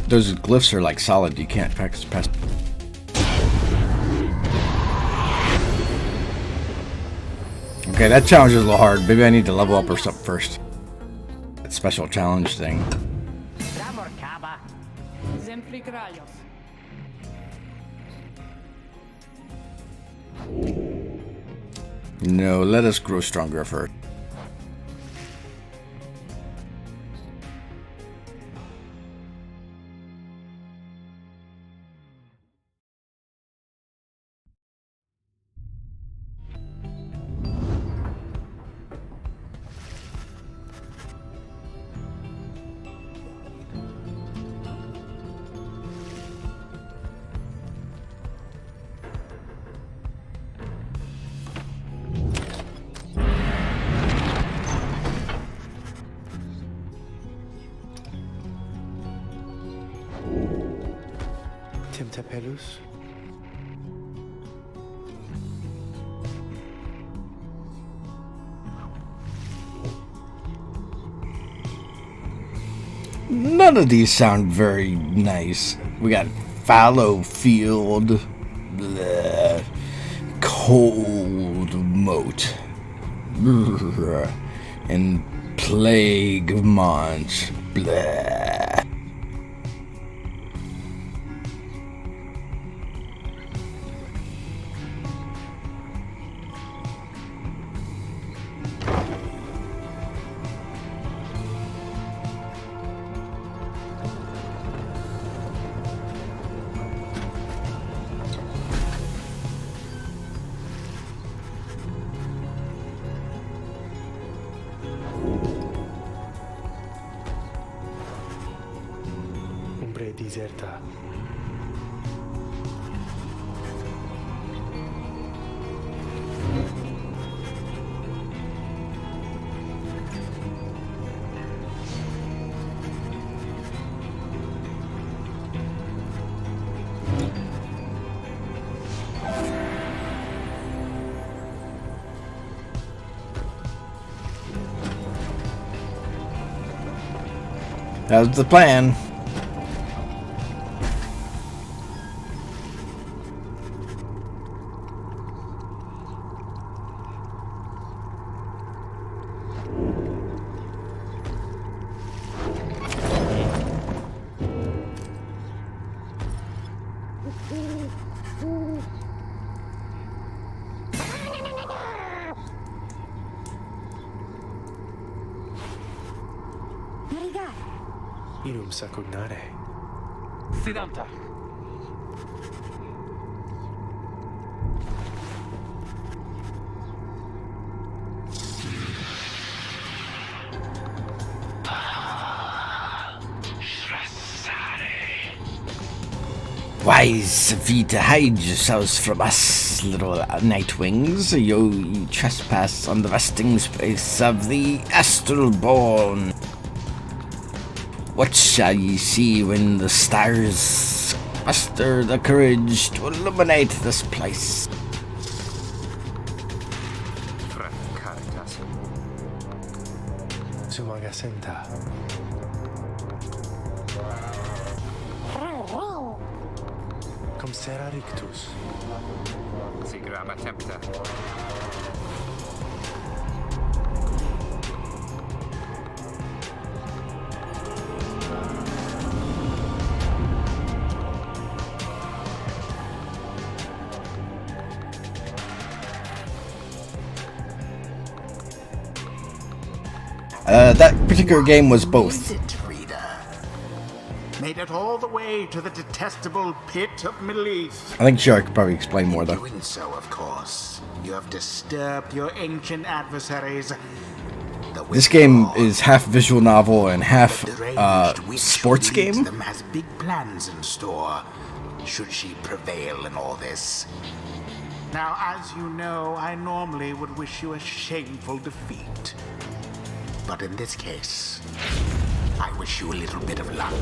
Those glyphs are like solid, you can't practice past. Okay, that challenge is a little hard. Maybe I need to level up or something first. That special challenge thing. Zempli Gralios. No, let us grow stronger first. Timtapelus? None of these sound very nice. We got fallow field, bleh, cold moat, bleh, and plague mont, bleh. Umbre deserta. That was the plan. Inum sa cognare. Sidanta. Wise of you to hide yourselves from us, little nightwings. You trespass on the resting space of the astral-born. What shall ye see when the stars muster the courage to illuminate this place? Fret caritas. Sumagasenta. Cum sera rictus. Sigram attempta. That particular game was both. Made it all the way to the detestable pit of Mileith. I think sure I could probably explain more though. Doing so, of course, you have disturbed your ancient adversaries. This game is half visual novel and half sports game. Them has big plans in store, should she prevail in all this. Now, as you know, I normally would wish you a shameful defeat. But in this case, I wish you a little bit of luck.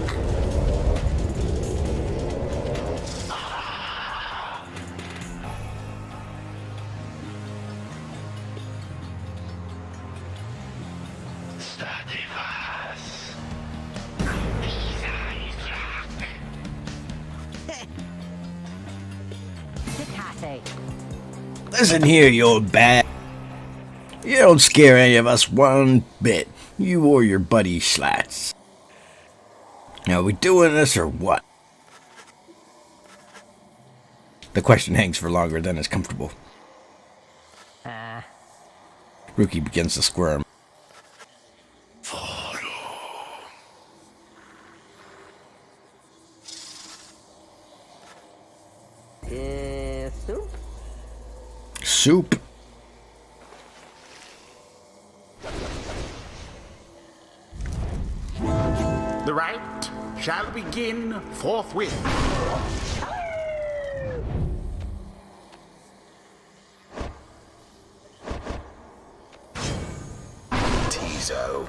Listen here, you old bat. You don't scare any of us one bit. You or your buddy Schlats. Now, are we doing this or what? The question hangs for longer than is comfortable. Rookie begins to squirm. Soup? Soup? The rite shall begin forthwith. Tizo.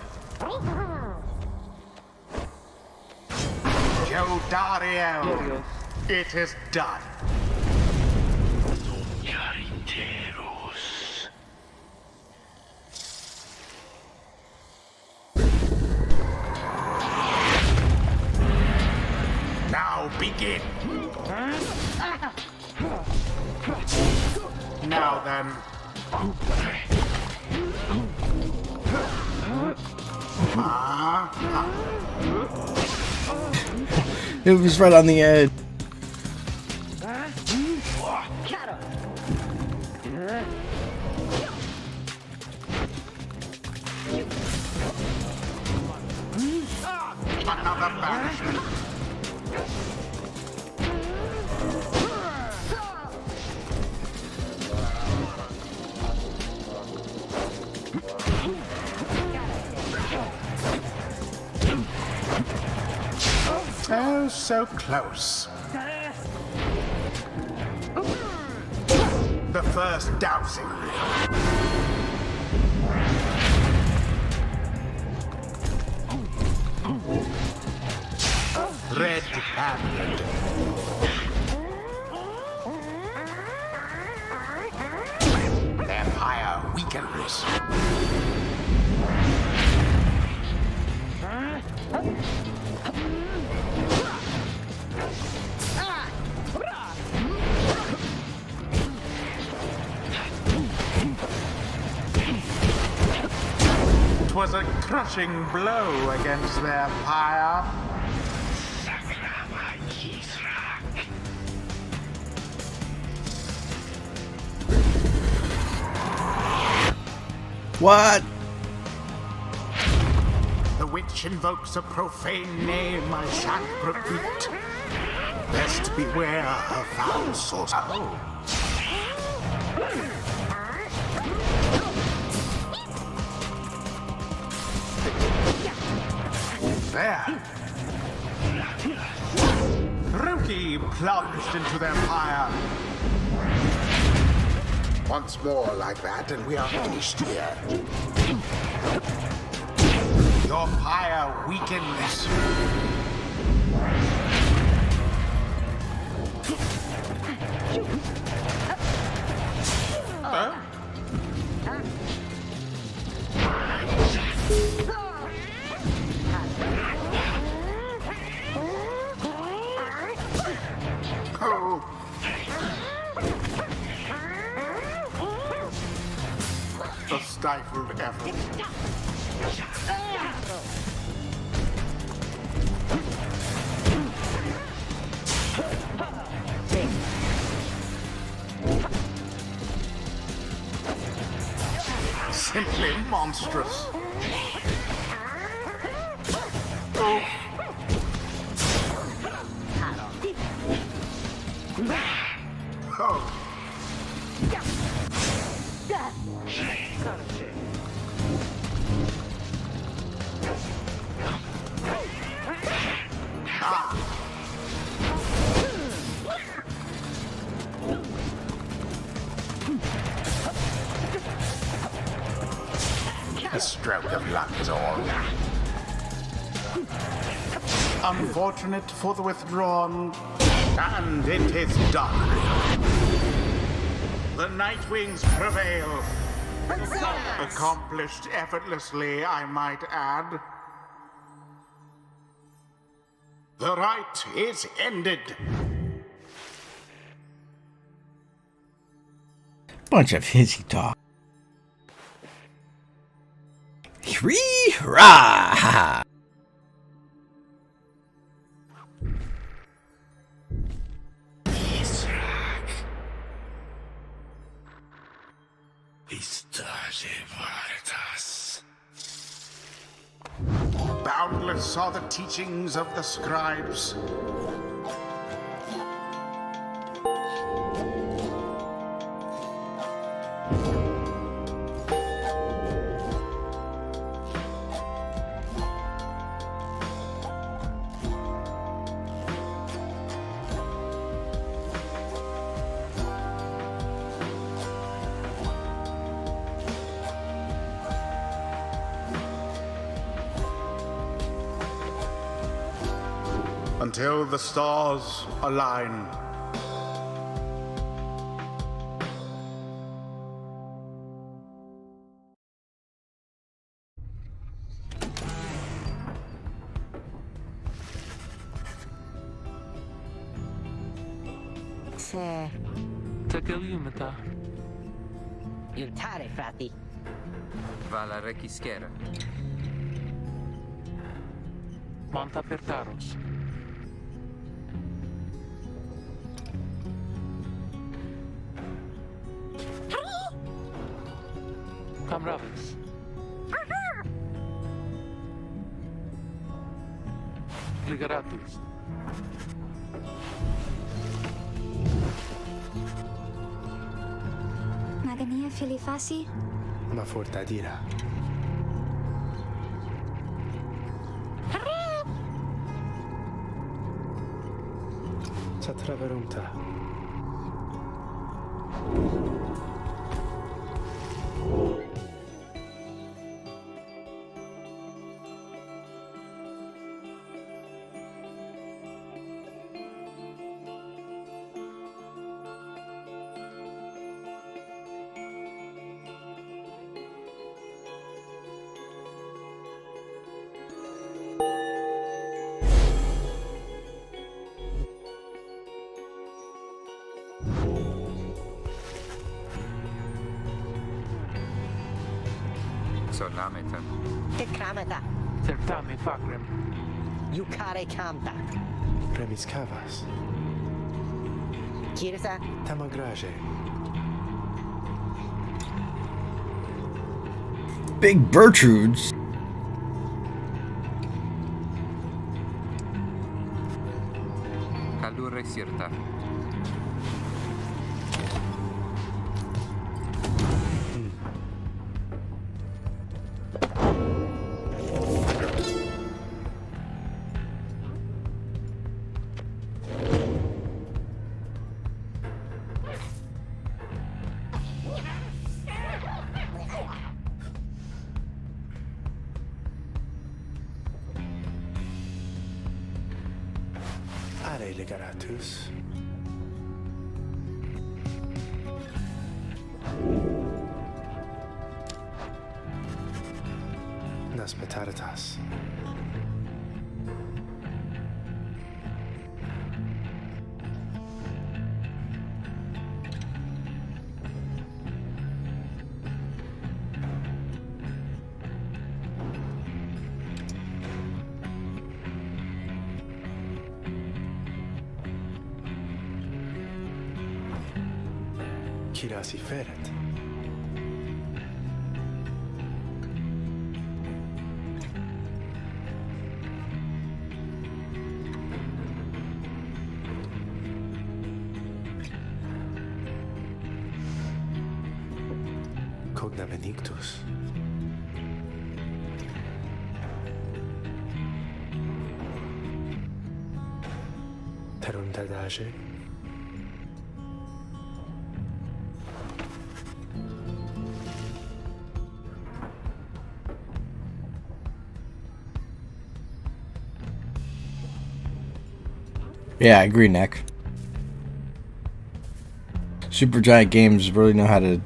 Joe Dariel. It is done. Now begin. Now then. It was right on the edge. Another banishment. Oh, so close. The first dousing. Red-handed. Empire weakens. was a crushing blow against their pyre. What? The witch invokes a profane name I shan't repeat. Best beware her foul sorcery. There. Rookie plunged into their pyre. Once more like that, and we are finished here. Your pyre weakens. Huh? Oh. A stifled effort. Simply monstrous. Oh. A stroke of luck is all. Unfortunate for the withdrawn, and it is done. The Nightwings prevail. Accomplished effortlessly, I might add. The rite is ended. Bunch of hissy talk. Rah! Boundless are the teachings of the scribes. Until the stars align. Se Takaliumata. aiutare, frati. Vala rekiskera. Monta per Taros. Camravis. Ligaratus. Magania Filifasi? Ma fortadira. Satraverumta. Solameta. Te krameta. Tertami fakrem. Yukare kamta. Premis cavas. Kirsa. Tamagraje. Big Bertrudes. Kalure sirta. Are legaratus. Nas petaritas. Kirasi feret. Cogna benigtus. Teruntadage. Yeah, I agree, Nick. Supergiant Games really know how to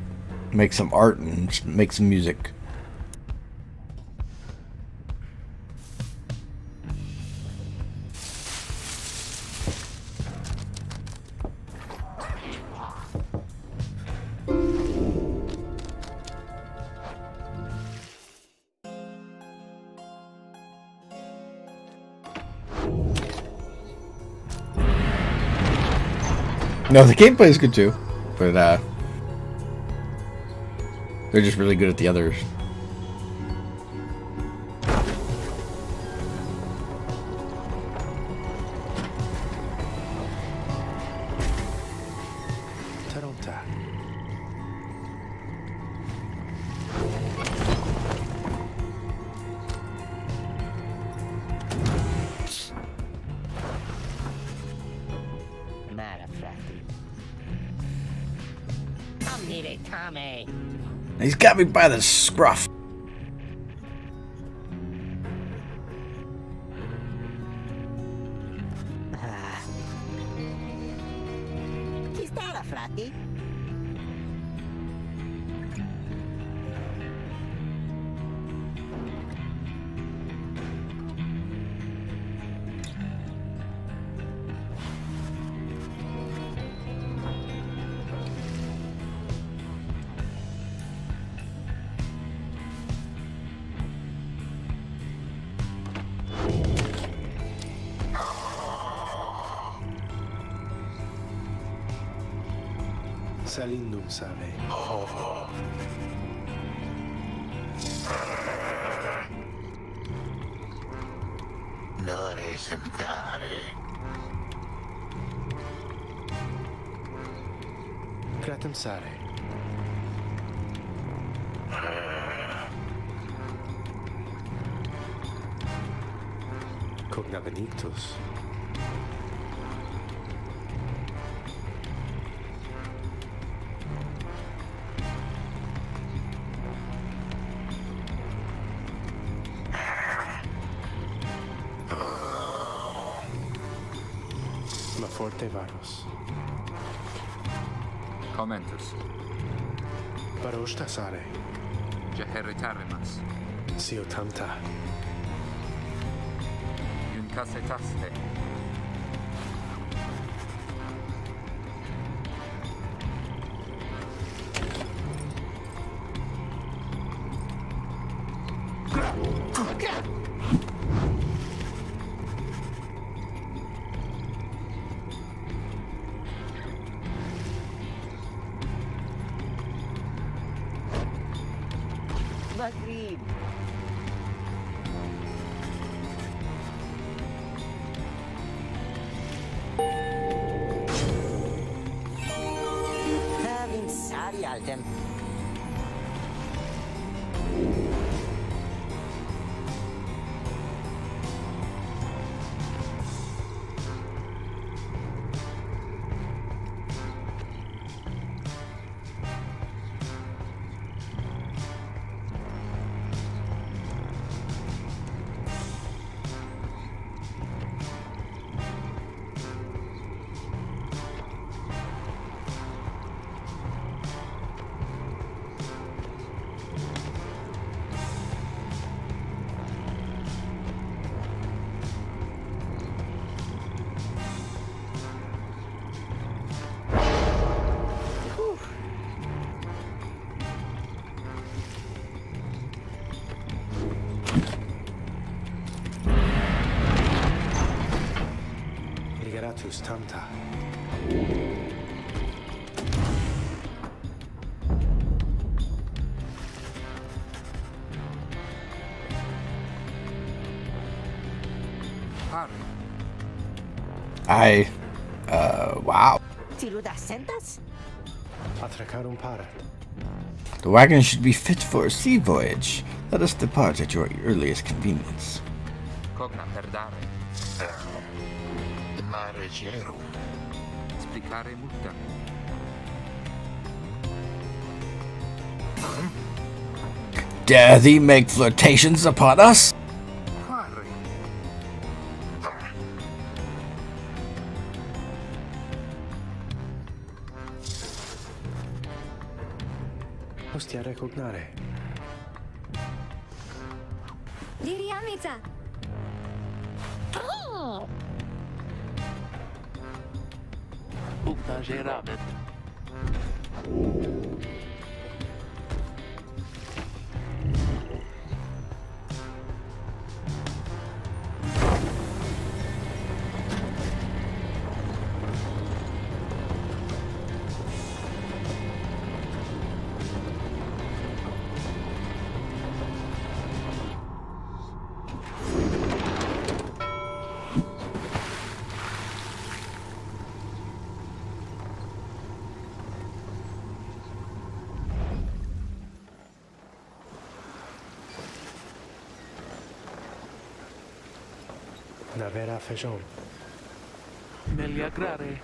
make some art and make some music. No, the gameplay is good too, but they're just really good at the others. Taronta. Mara frati. Amnire tame. He's got me by the scruff. Chi stava frati? Salindum save. Non esemplare. Gratum sare. Cogna benigtus. Ma forte varos. Commentus. Varoshta sare. Jeheritarimas. Sio tanta. Yuncasetaste. Maghrib. Having sari altem. Ligeratus tamta. Pyre. Wow. Tiluda sentas? Atracarum para. The wagon should be fit for a sea voyage. Let us depart at your earliest convenience. Cogna per dare. Marigero. Splicare multa. Dare thee make flirtations upon us? Pyre. Ostia recognare. Liriamica! Ugna Geravet. Navera fejon. Meliagrare.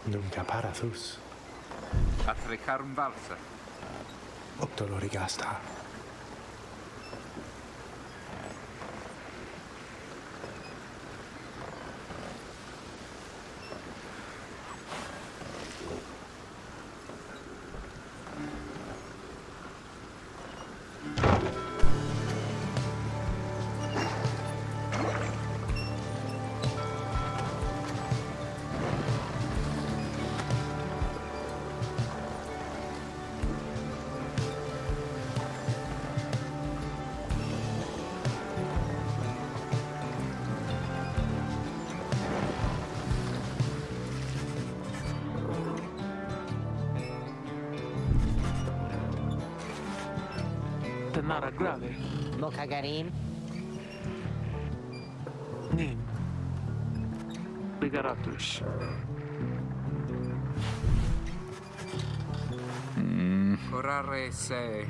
Nunca parathus. Atrecarum valsa. Octolorigasta. Tenara grave. Mokagarim. Nim. Ligeratus. Orare se.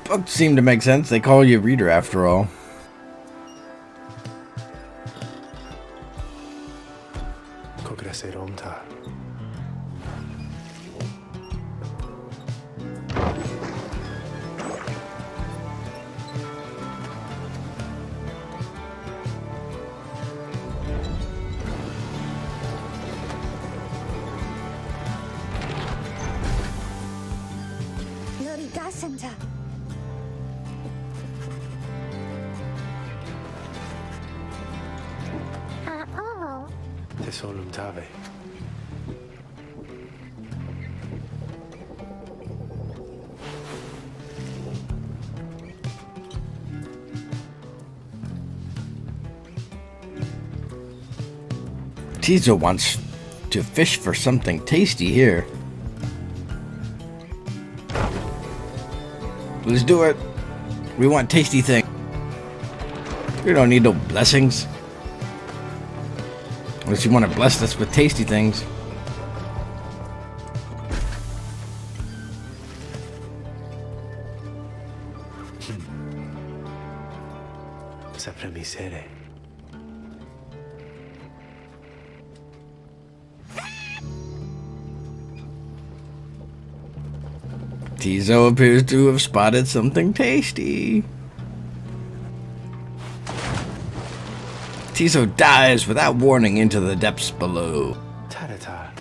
Books seem to make sense. They call you a reader after all. Cogreseromta. Center. Oh. Te solum tave. Tizo wants to fish for something tasty here. Let's do it. We want tasty things. We don't need no blessings. Unless you want to bless us with tasty things. Sapre misere. Tizo appears to have spotted something tasty. Tizo dives without warning into the depths below. Tarata.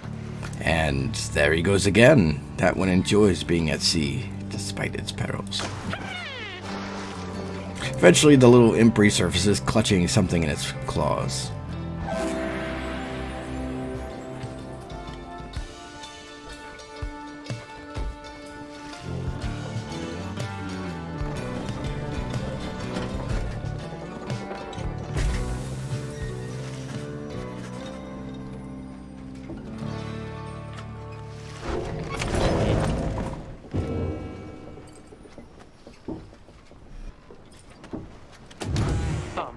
And there he goes again. That one enjoys being at sea, despite its perils. Eventually, the little imp resurfaces, clutching something in its claws. Thumb.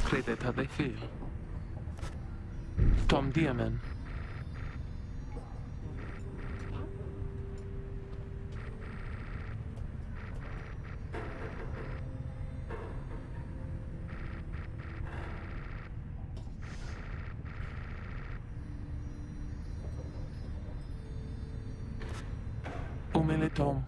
Credete dei fil. Tom Diamen. Umele Tom.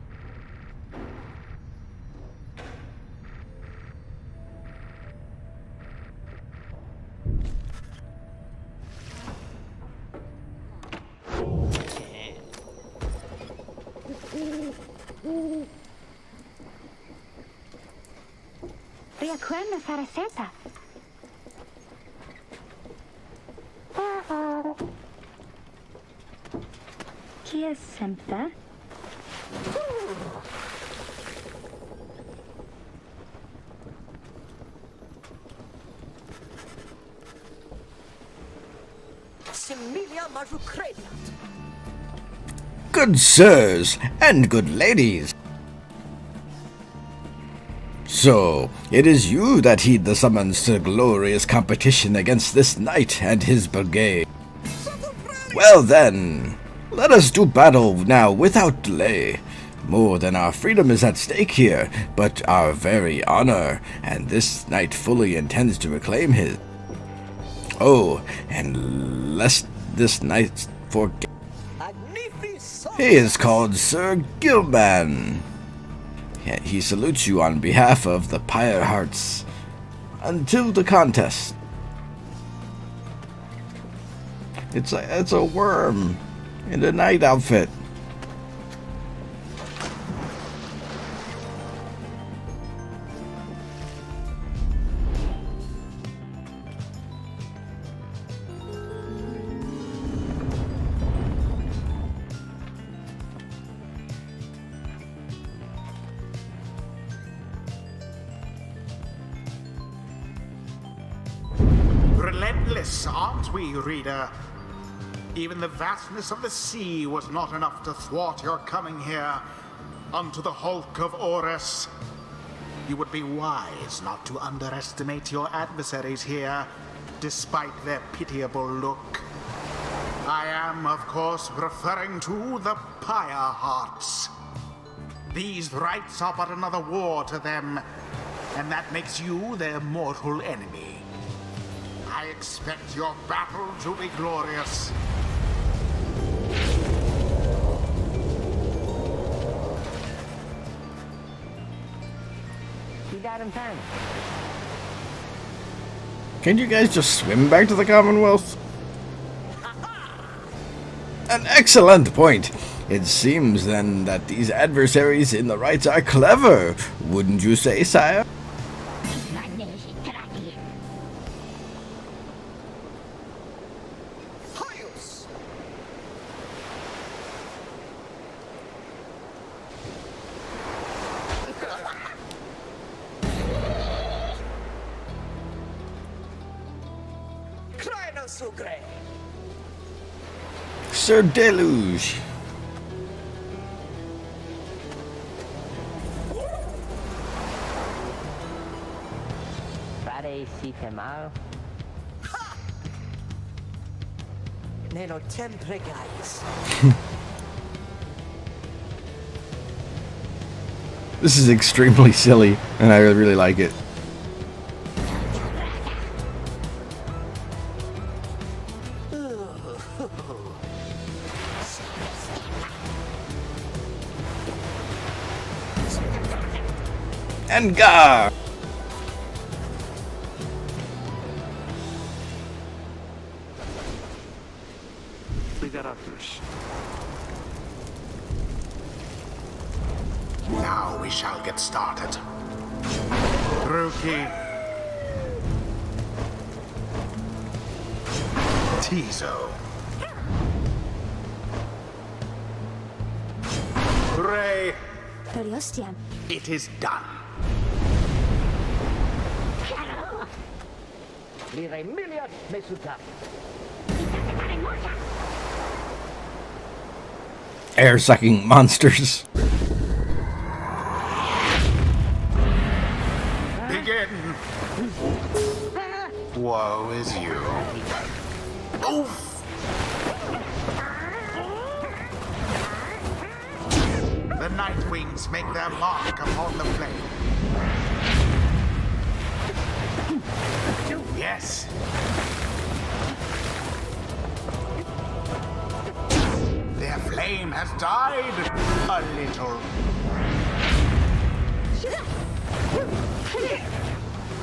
Riaquem faraseta. Chi è sempre? Good sirs and good ladies. So, it is you that heed the summons to glorious competition against this knight and his brigade. Well then, let us do battle now without delay. More than our freedom is at stake here, but our very honor, and this knight fully intends to reclaim his. Oh, and lest this knight forget, he is called Sir Gilban. He salutes you on behalf of the Pyre Hearts. Until the contest. It's a worm in a knight outfit. Relentless, aren't we, reader? Even the vastness of the sea was not enough to thwart your coming here unto the hulk of Orus. You would be wise not to underestimate your adversaries here, despite their pitiable look. I am, of course, referring to the Pyre Hearts. These rites are but another war to them, and that makes you their mortal enemy. I expect your battle to be glorious, Can't you guys just swim back to the Commonwealth? An excellent point. It seems then that these adversaries in the rites are clever, wouldn't you say, sire? Sir Deluge. Pare si temar. Nelo sempre guys. This is extremely silly, and I really like it. And Gar! Liberatus. Now we shall get started. Rookie. Tizo. Ray. Periostiam. It is done. Lire milliard mesuta. Air-sucking monsters. Begin. Woe is you. Oof. The Night Wings make their mark upon the flame. Yes. Their flame has died a little.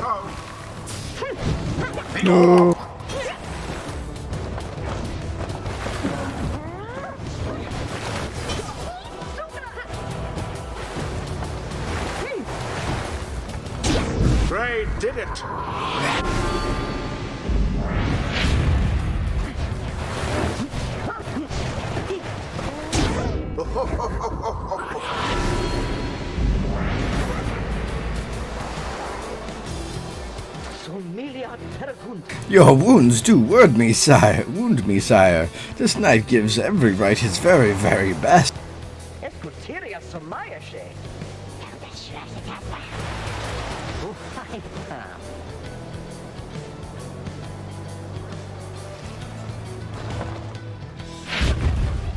Oh. No. Ray did it. Your wounds do wound me, sire. This knight gives every right his very, very best.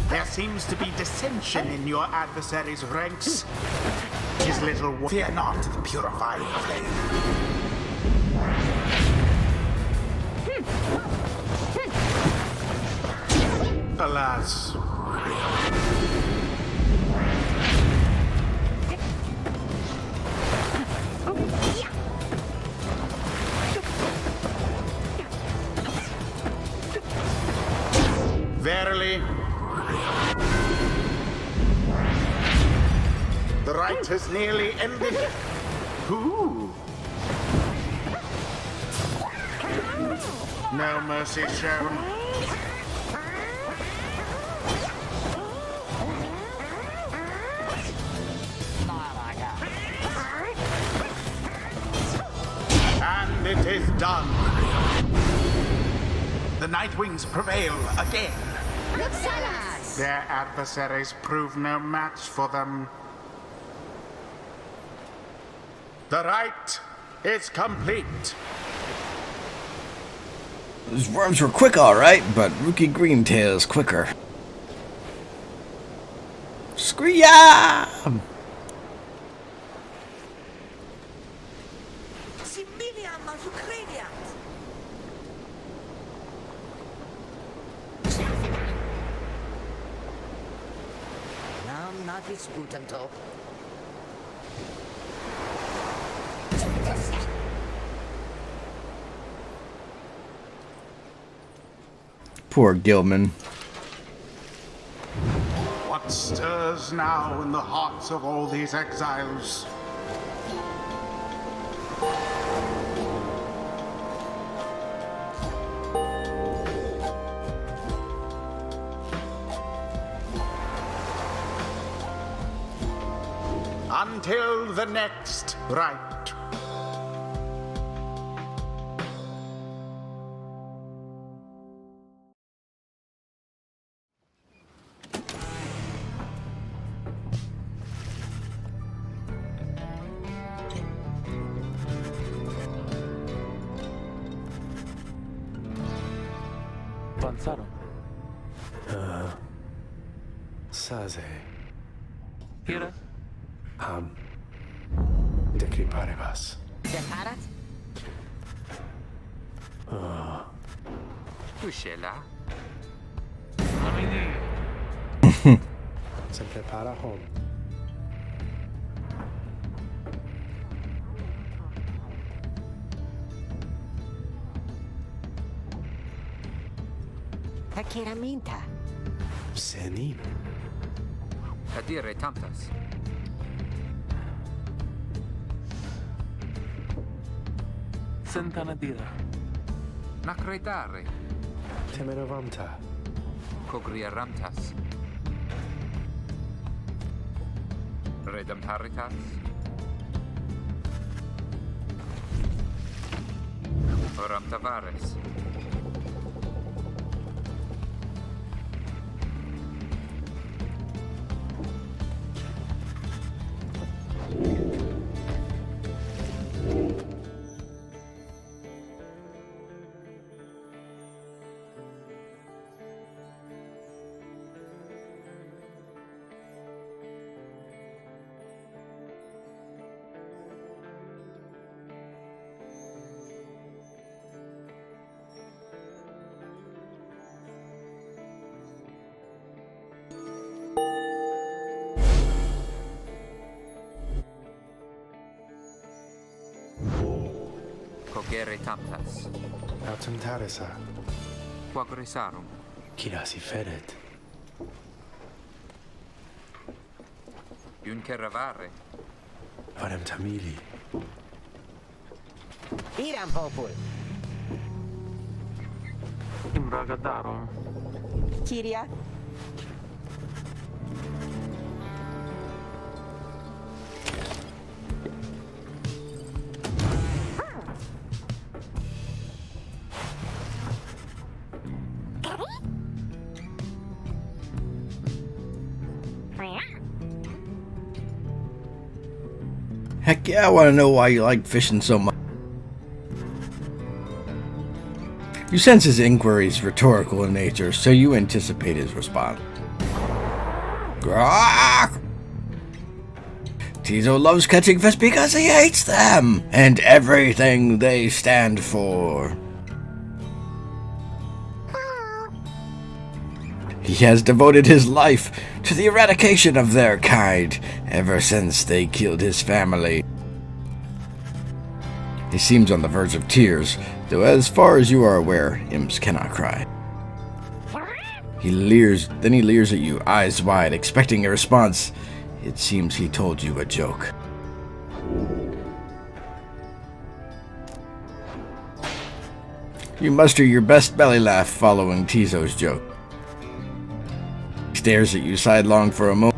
There seems to be dissension in your adversary's ranks. His little fear not the purifying flame. Alas. Verily, the rite has nearly ended. Ooh. No mercy shown. And it is done. The Night Wings prevail again. Their adversaries prove no match for them. The rite is complete. Those worms were quick, alright, but Rookie Greentail's quicker. Scream! Poor Gilman. What stirs now in the hearts of all these exiles? Until the next rite. Avanzaron. Saze. Pyre? Decripare vas. Separat? Tu sei là? Amini. Se prepara home. Hakira minta. Senim. A dire tantas. Sentana dira. Na credare. Temeravamta. Cogria ramtas. Redam haritas. Oram tavares. Cogere tantas. Autum tarisa. Quagresarum. Kirasi feret. Unceravare. Varem tamili. Iram popul. Imbragadarum. Kiria? Heck yeah, I want to know why you like fishing so much. You sense his inquiries rhetorical in nature, so you anticipate his response. Grok! Tizo loves catching fish because he hates them and everything they stand for. He has devoted his life to the eradication of their kind ever since they killed his family. He seems on the verge of tears, though as far as you are aware, imps cannot cry. Then he leers at you, eyes wide, expecting a response. It seems he told you a joke. You muster your best belly laugh following Tizo's joke. He stares at you sidelong for a moment.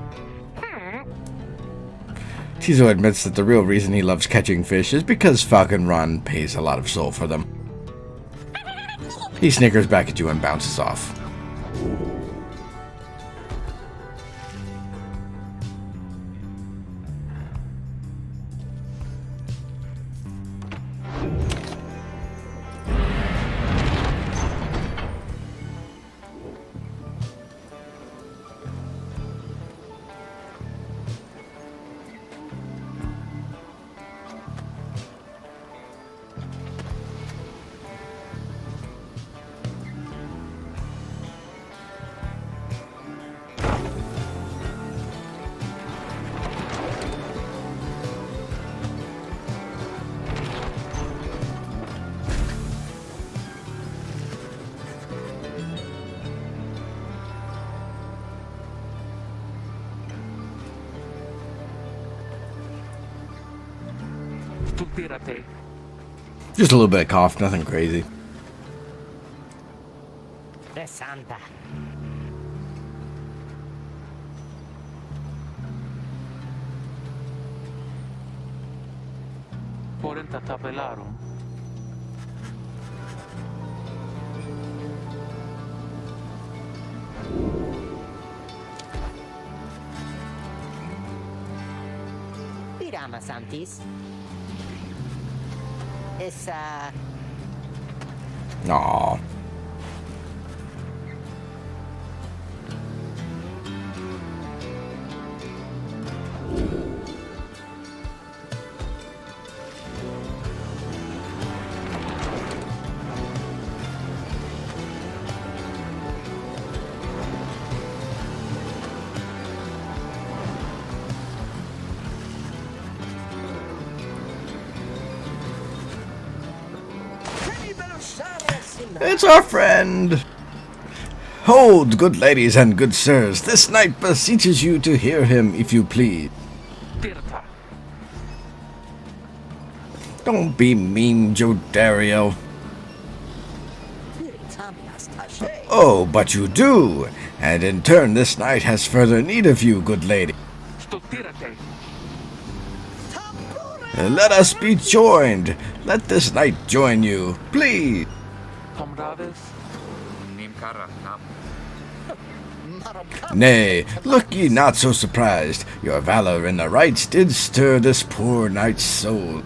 Tizo admits that the real reason he loves catching fish is because Falcon Run pays a lot of soul for them. He snickers back at you and bounces off. Stutírate. Just a little bit of cough, nothing crazy. De Santa. Porenta tabelarum. Pirama Santis. Essa. Aw. It's our friend! Hold, good ladies and good sirs, this knight beseeches you to hear him, if you please. Tirta. Don't be mean, Jodario. Oh, but you do, and in turn this knight has further need of you, good lady. Stutírate. Let us be joined. Let this knight join you, please. Comrades. Nimkara nam. Nay, look ye not so surprised. Your valor in the rights did stir this poor knight's soul.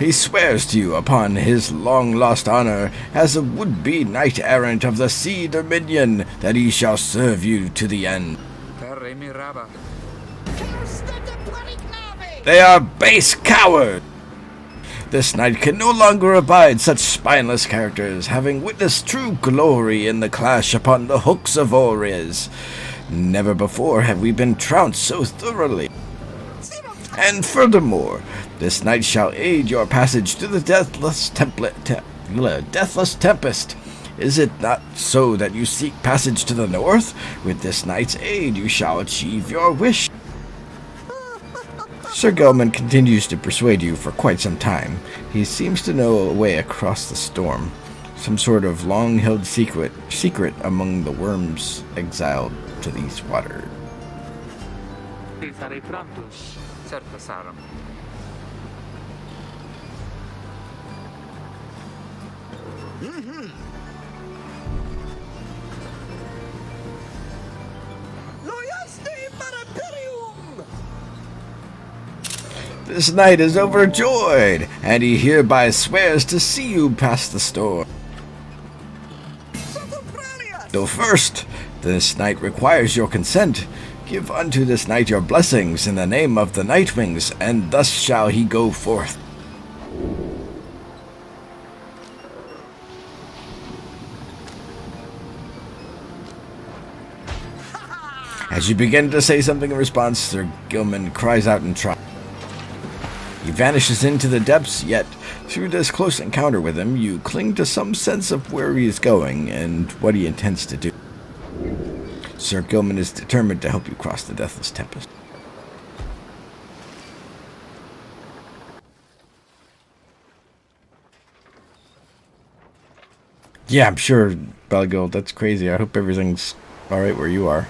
He swears to you upon his long-lost honor as a would-be knight-errant of the Sea Dominion that he shall serve you to the end. Perre miraba. They are base cowards! This knight can no longer abide such spineless characters, having witnessed true glory in the clash upon the hooks of Orez. Never before have we been trounced so thoroughly. And furthermore, this knight shall aid your passage to the Deathless Tempest. Is it not so that you seek passage to the north? With this knight's aid you shall achieve your wish. Sir Gelman continues to persuade you for quite some time. He seems to know a way across the storm, some sort of long-held secret among the worms exiled to these waters. Cesare Prantus. Certa sarum. This knight is overjoyed, and he hereby swears to see you past the storm. Though first, this knight requires your consent. Give unto this knight your blessings in the name of the Nightwings, and thus shall he go forth. As you begin to say something in response, Sir Gilman cries out in triumph. He vanishes into the depths, yet through this close encounter with him, you cling to some sense of where he is going and what he intends to do. Sir Gilman is determined to help you cross the Deathless Tempest. Yeah, I'm sure, Belgild, that's crazy. I hope everything's alright where you are.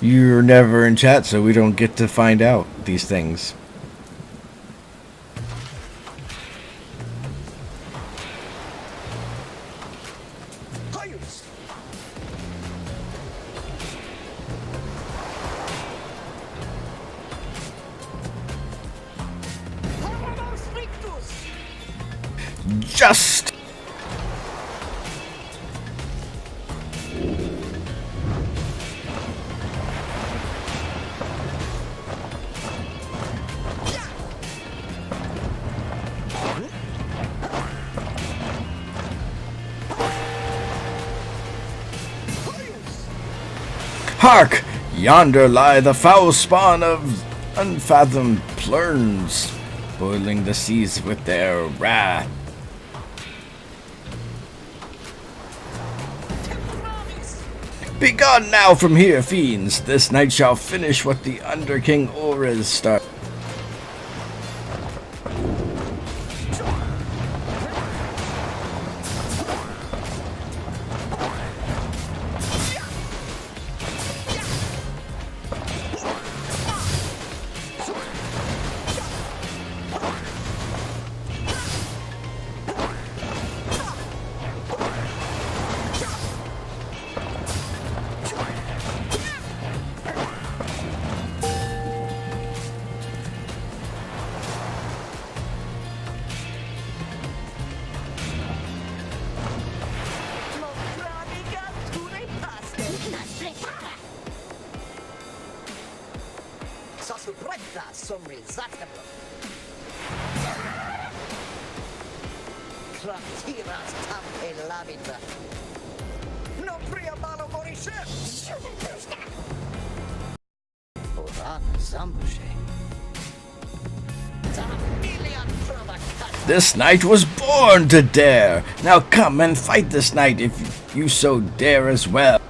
You're never in chat, so we don't get to find out these things. Just hark! Yonder lie the foul spawn of unfathomed plurns, boiling the seas with their wrath. Begone now from here, fiends! This night shall finish what the Under King Ores started. This knight was born to dare. Now come and fight this knight if you so dare as well.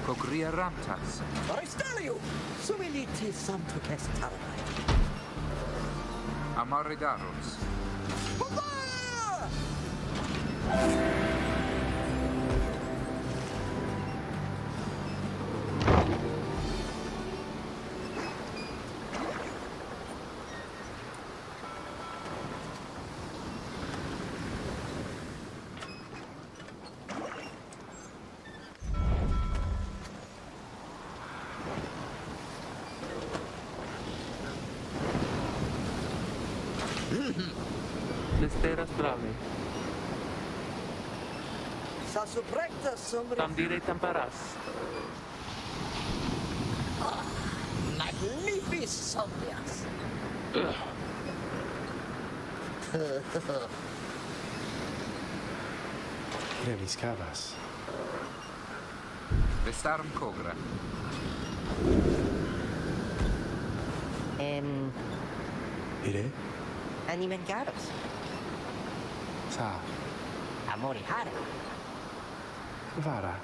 Cogria ramtas. Aristelio! Sumiliti santo testarai. Amaridaros. Lesteras brave. Sa suprecta sombra. Tam dire tamparas. Magnific somnias. Remis cavas. Vestarum cogra. Ire? Animencaros. Sa. Amorihara. Vara.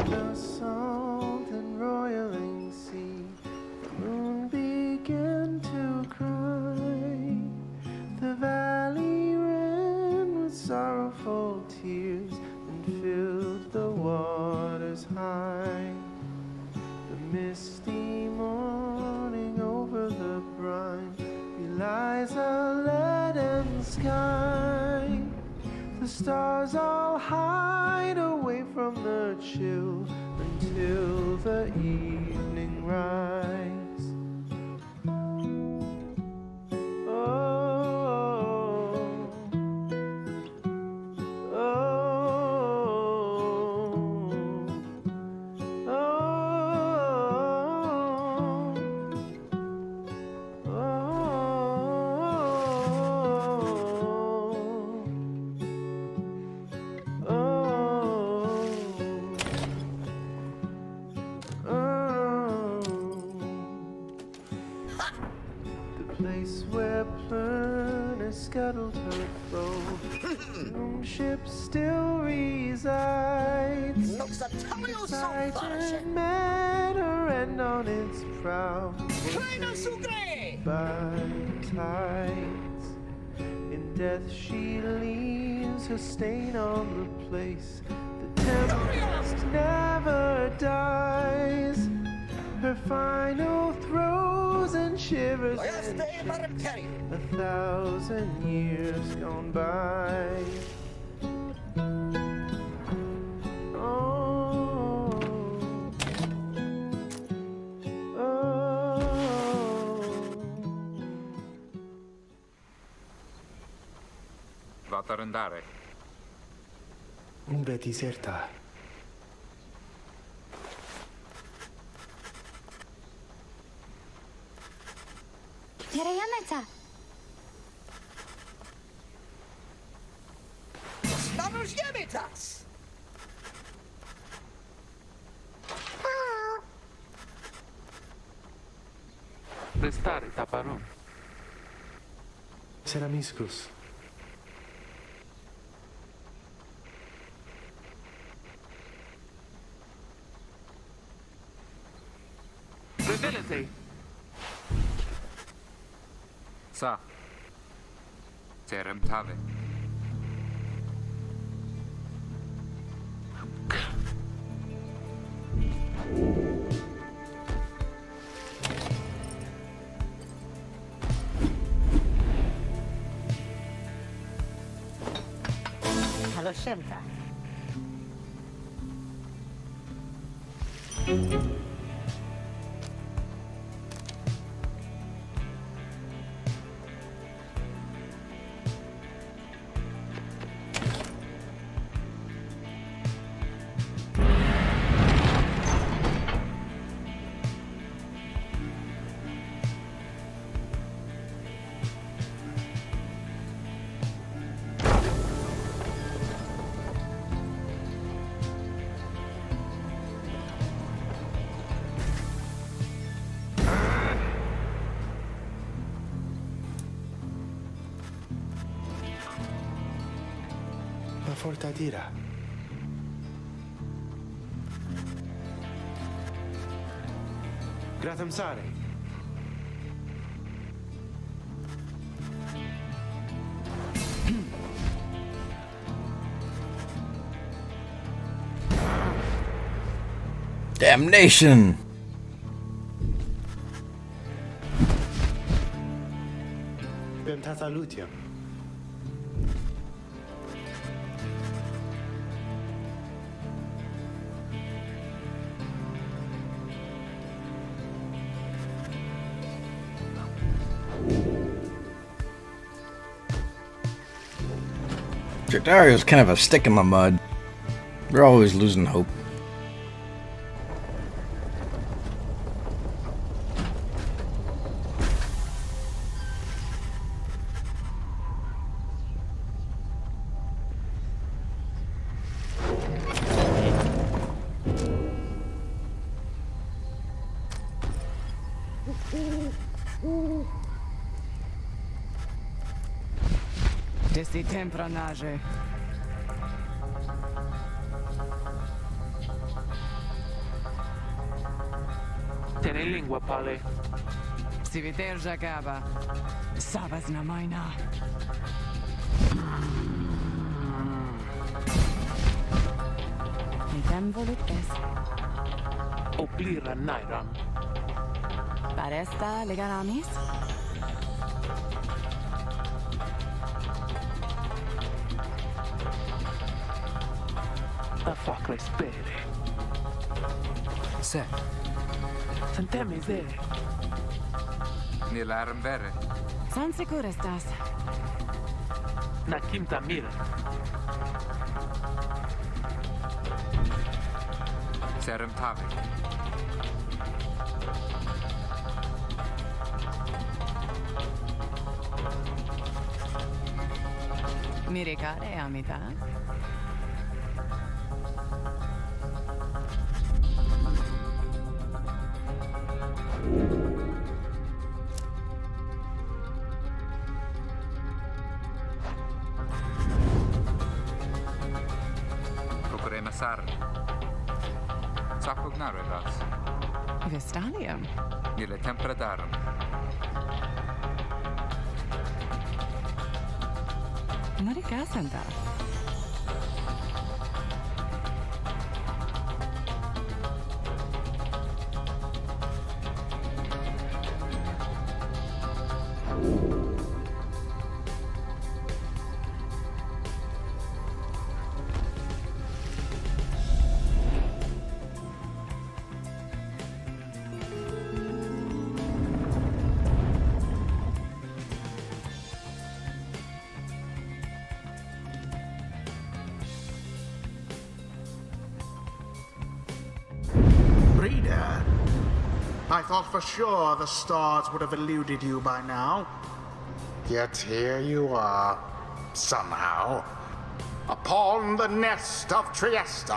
The salt and roiling sea, the moon began to cry. The valley ran with sorrowful tears and filled the waters high. The misty morning over the brine belies a leaden sky. The stars all hide away from the chill until the evening rise. Oh, oh, oh, the place where Pyre scuttled her foe, whom ship still resides. Titan met her end on its prow, by tides. death she leaves her stain on the place. The tempest never dies. Her final throes and shivers and shakes, 1,000 years gone by. Oh, oh. Wat ar andare? Umbre diserta. Jerejameta. Stanusz Jemitas! Restare taparon. Ceramiscus. Revelete. Sa. Terem tave. Hallo sempre. La fortadira. Gratham Sare. Damnation! Bentata Lutium. Jardario's kind of a stick in the mud. We're always losing hope. Desi tempranage. Tene lingua pale. Si viterja gaba. Sabas na majna. Idem voluptes. Oplira nairam. Paresta legalamis? A facre spere. Se. Sentemi ze. Nil arm bere. San sicur estas. Na quinta mira. Terem tave. Mi ricare, amita. Procurema sar. Sacognare ras. Vestalium. Nile tempradarum. Marika senta. Reader, I thought for sure the stars would have eluded you by now. Yet here you are, somehow, upon the nest of Trieste.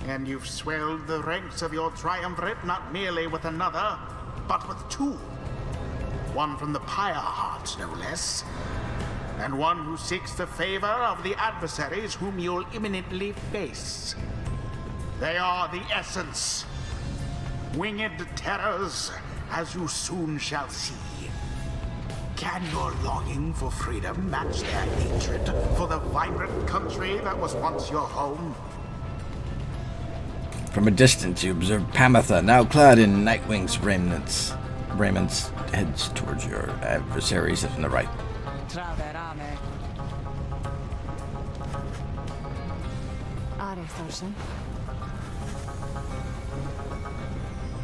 And you've swelled the ranks of your triumvirate not merely with another, but with two. One from the Pyre heart, no less. And one who seeks the favor of the adversaries whom you'll imminently face. They are the essence. Winged terrors, as you soon shall see. Can your longing for freedom match their hatred for the vibrant country that was once your home? From a distance, you observe Pamatha, now clad in Nightwing's raiments, heads towards your adversaries on the right. Traverame. Aresorshen.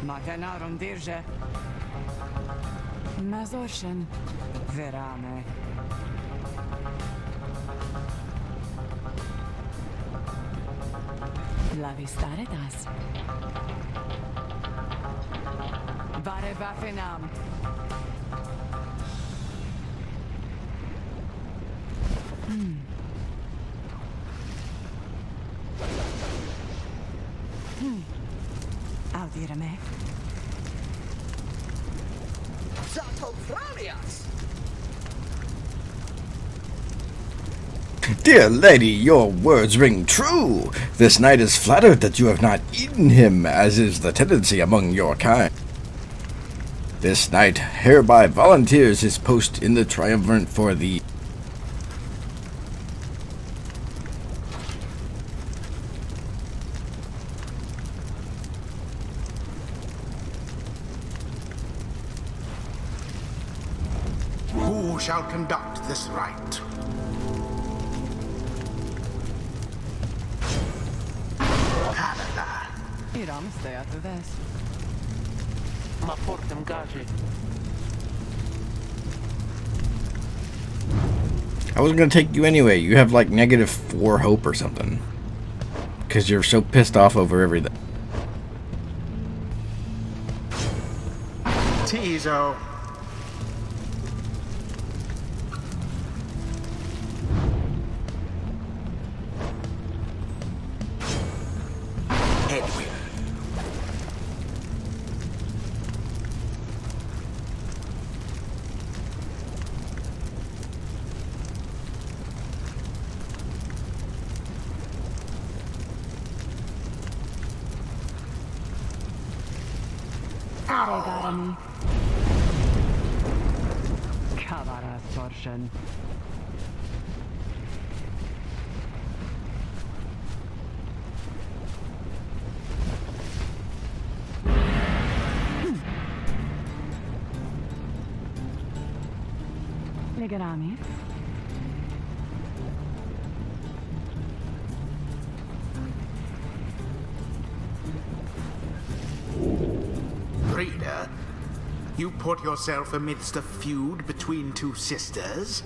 Makenarum dirge. Mazorshen. Verame. La vistaretas. Vare vafenam. Audirame. Zatophranias! Dear lady, your words ring true. This knight is flattered that you have not eaten him, as is the tendency among your kind. This knight hereby volunteers his post in the triumvirate for the... Who shall conduct this rite? Pamatha. Iram stay after this. Ma portem gage. I wasn't going to take you anyway. You have like -4 hope or something. Because you're so pissed off over everything. Tizo. Edwin. Aregarami. Kavara sorshen. Legarami. Reader, you put yourself amidst a feud between two sisters?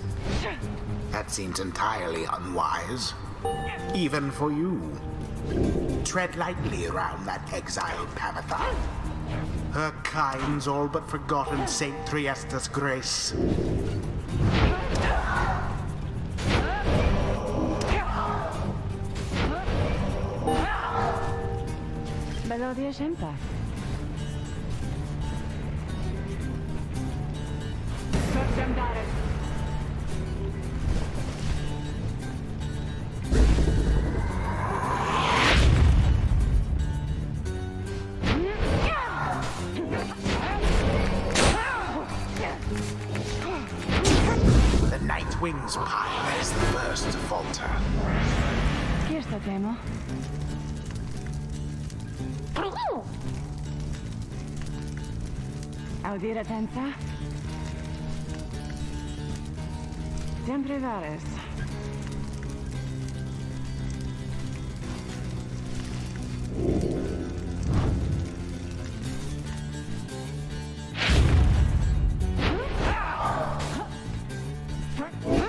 That seems entirely unwise. Even for you. Tread lightly around that exiled Pamatha. Her kind's all but forgotten Saint Triesta's grace. Melodia Shempa. The Nightwing's Pyre. Sa temo? Audire tensa? Sempre vares.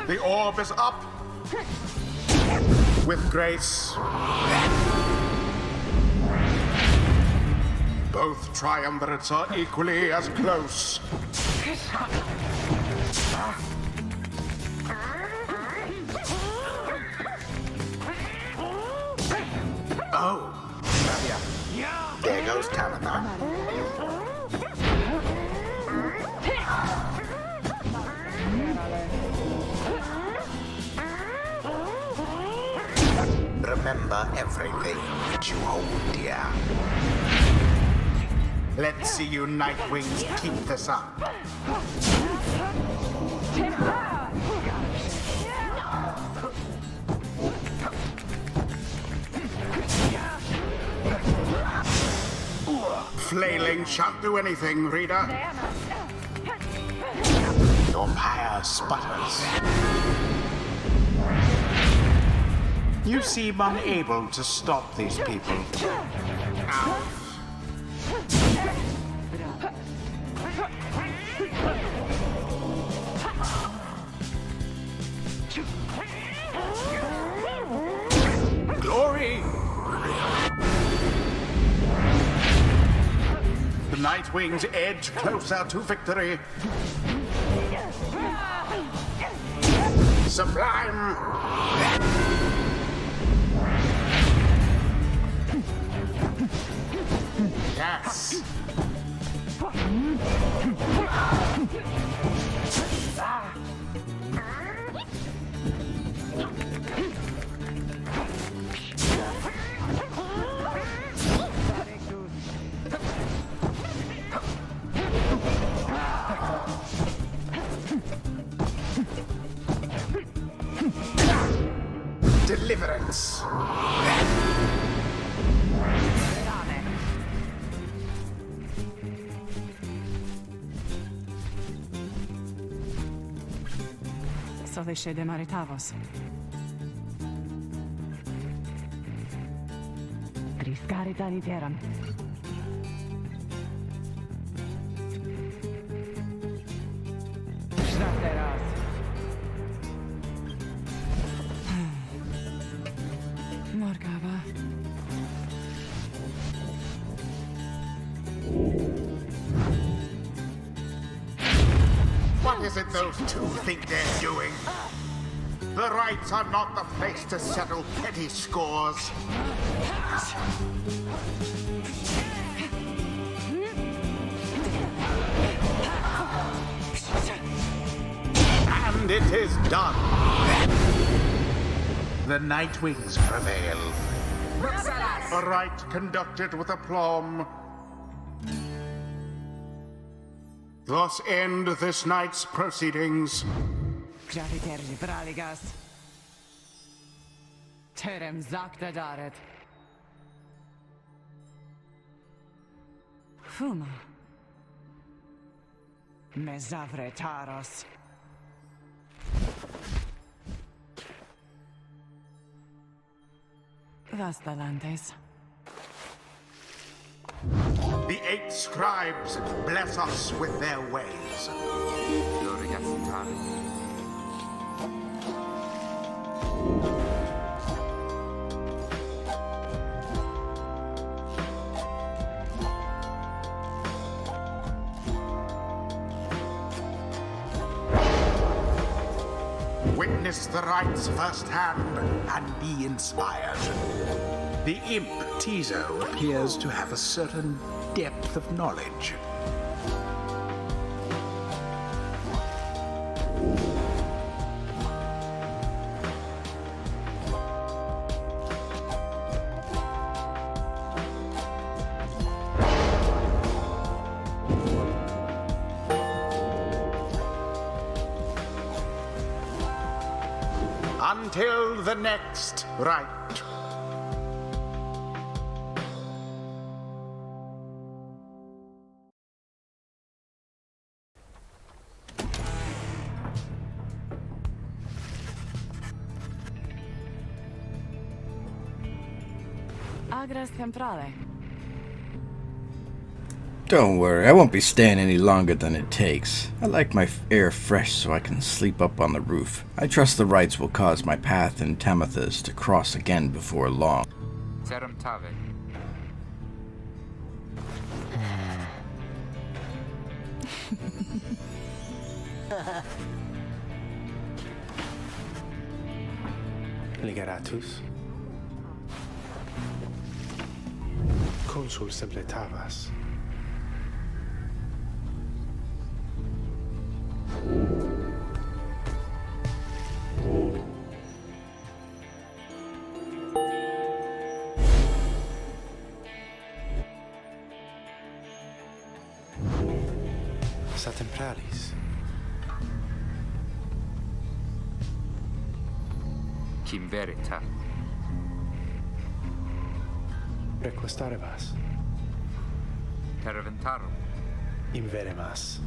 The orb is up. With grace. Both triumvirates are equally as close. Oh. There goes Tabitha. Remember everything that you hold dear. Let's see you Nightwings keep this up. Flailing shan't do anything, reader. Your Pyre sputters. You seem unable to stop these people. Ow. Glory! The Nightwings edge closer to victory. Sublime! Yes! Deliverance! Solisce de maritavos. Triscarita niteram. Schnahteras. Morgava. What is it those two think they're doing? The rights are not the place to settle petty scores. And it is done. The Nightwings prevail. A right conducted with aplomb. Thus end this night's proceedings. Gravitergi praligas. Terem zakta daret. Fuma. Mezavre taros. Vastalantes. The 8 scribes bless us with their ways. Gloria Tare. Witness the rites firsthand and be inspired. The imp Tizo appears to have a certain depth of knowledge. Until the next rite. Agras temporale. Don't worry, I won't be staying any longer than it takes. I like my air fresh so I can sleep up on the roof. I trust the rites will cause my path and Tamitha's to cross again before long. Serum Tave. Ligeratus. Consul simpletavas. Satempralis. Kim verita. Requestarevas. Terventarum. Inveremas.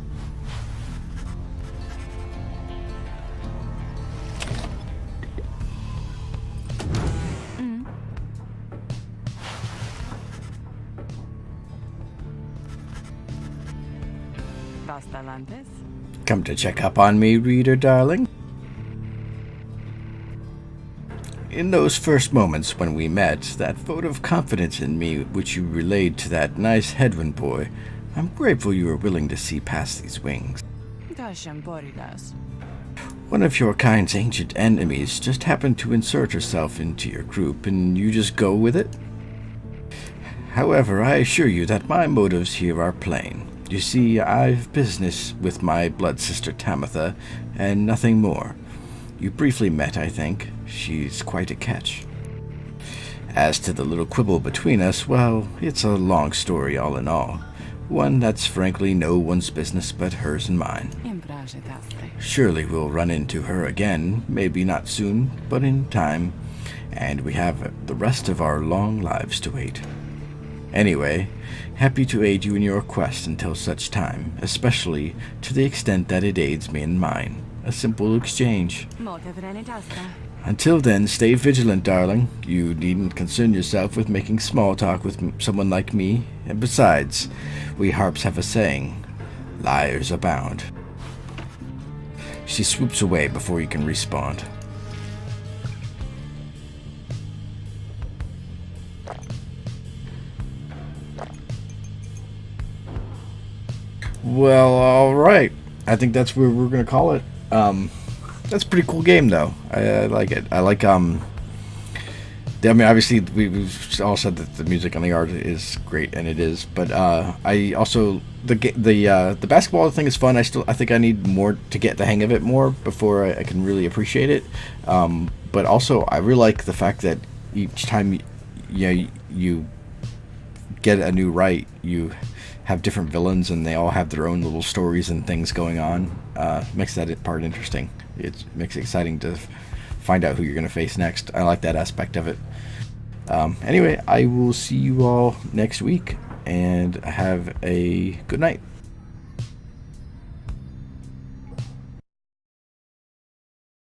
Bastalantes. Come to check up on me, reader darling? In those first moments when we met, that vote of confidence in me which you relayed to that nice Hedwin boy, I'm grateful you were willing to see past these wings. Dashem borigas. One of your kind's ancient enemies just happened to insert herself into your group, and you just go with it? However, I assure you that my motives here are plain. You see, I've business with my blood sister Tamitha, and nothing more. You briefly met, I think. She's quite a catch. As to the little quibble between us, well, it's a long story all in all. One that's frankly no one's business but hers and mine. Surely we'll run into her again, maybe not soon, but in time, and we have the rest of our long lives to wait. Anyway, happy to aid you in your quest until such time, especially to the extent that it aids me in mine. A simple exchange. Until then, stay vigilant, darling. You needn't concern yourself with making small talk with someone like me. And besides, we harps have a saying, liars abound. She swoops away before you can respond. Well, alright. I think that's where we're going to call it. That's a pretty cool game, though. I like it. I like, I mean, obviously, we've all said that the music and the art is great, and it is. But I also the basketball thing is fun. I think I need more to get the hang of it more before I can really appreciate it. But also, I really like the fact that each time you get a new right, you have different villains, and they all have their own little stories and things going on. Makes that part interesting. It makes it exciting to find out who you're going to face next. I like that aspect of it. Anyway, I will see you all next week, and have a good night.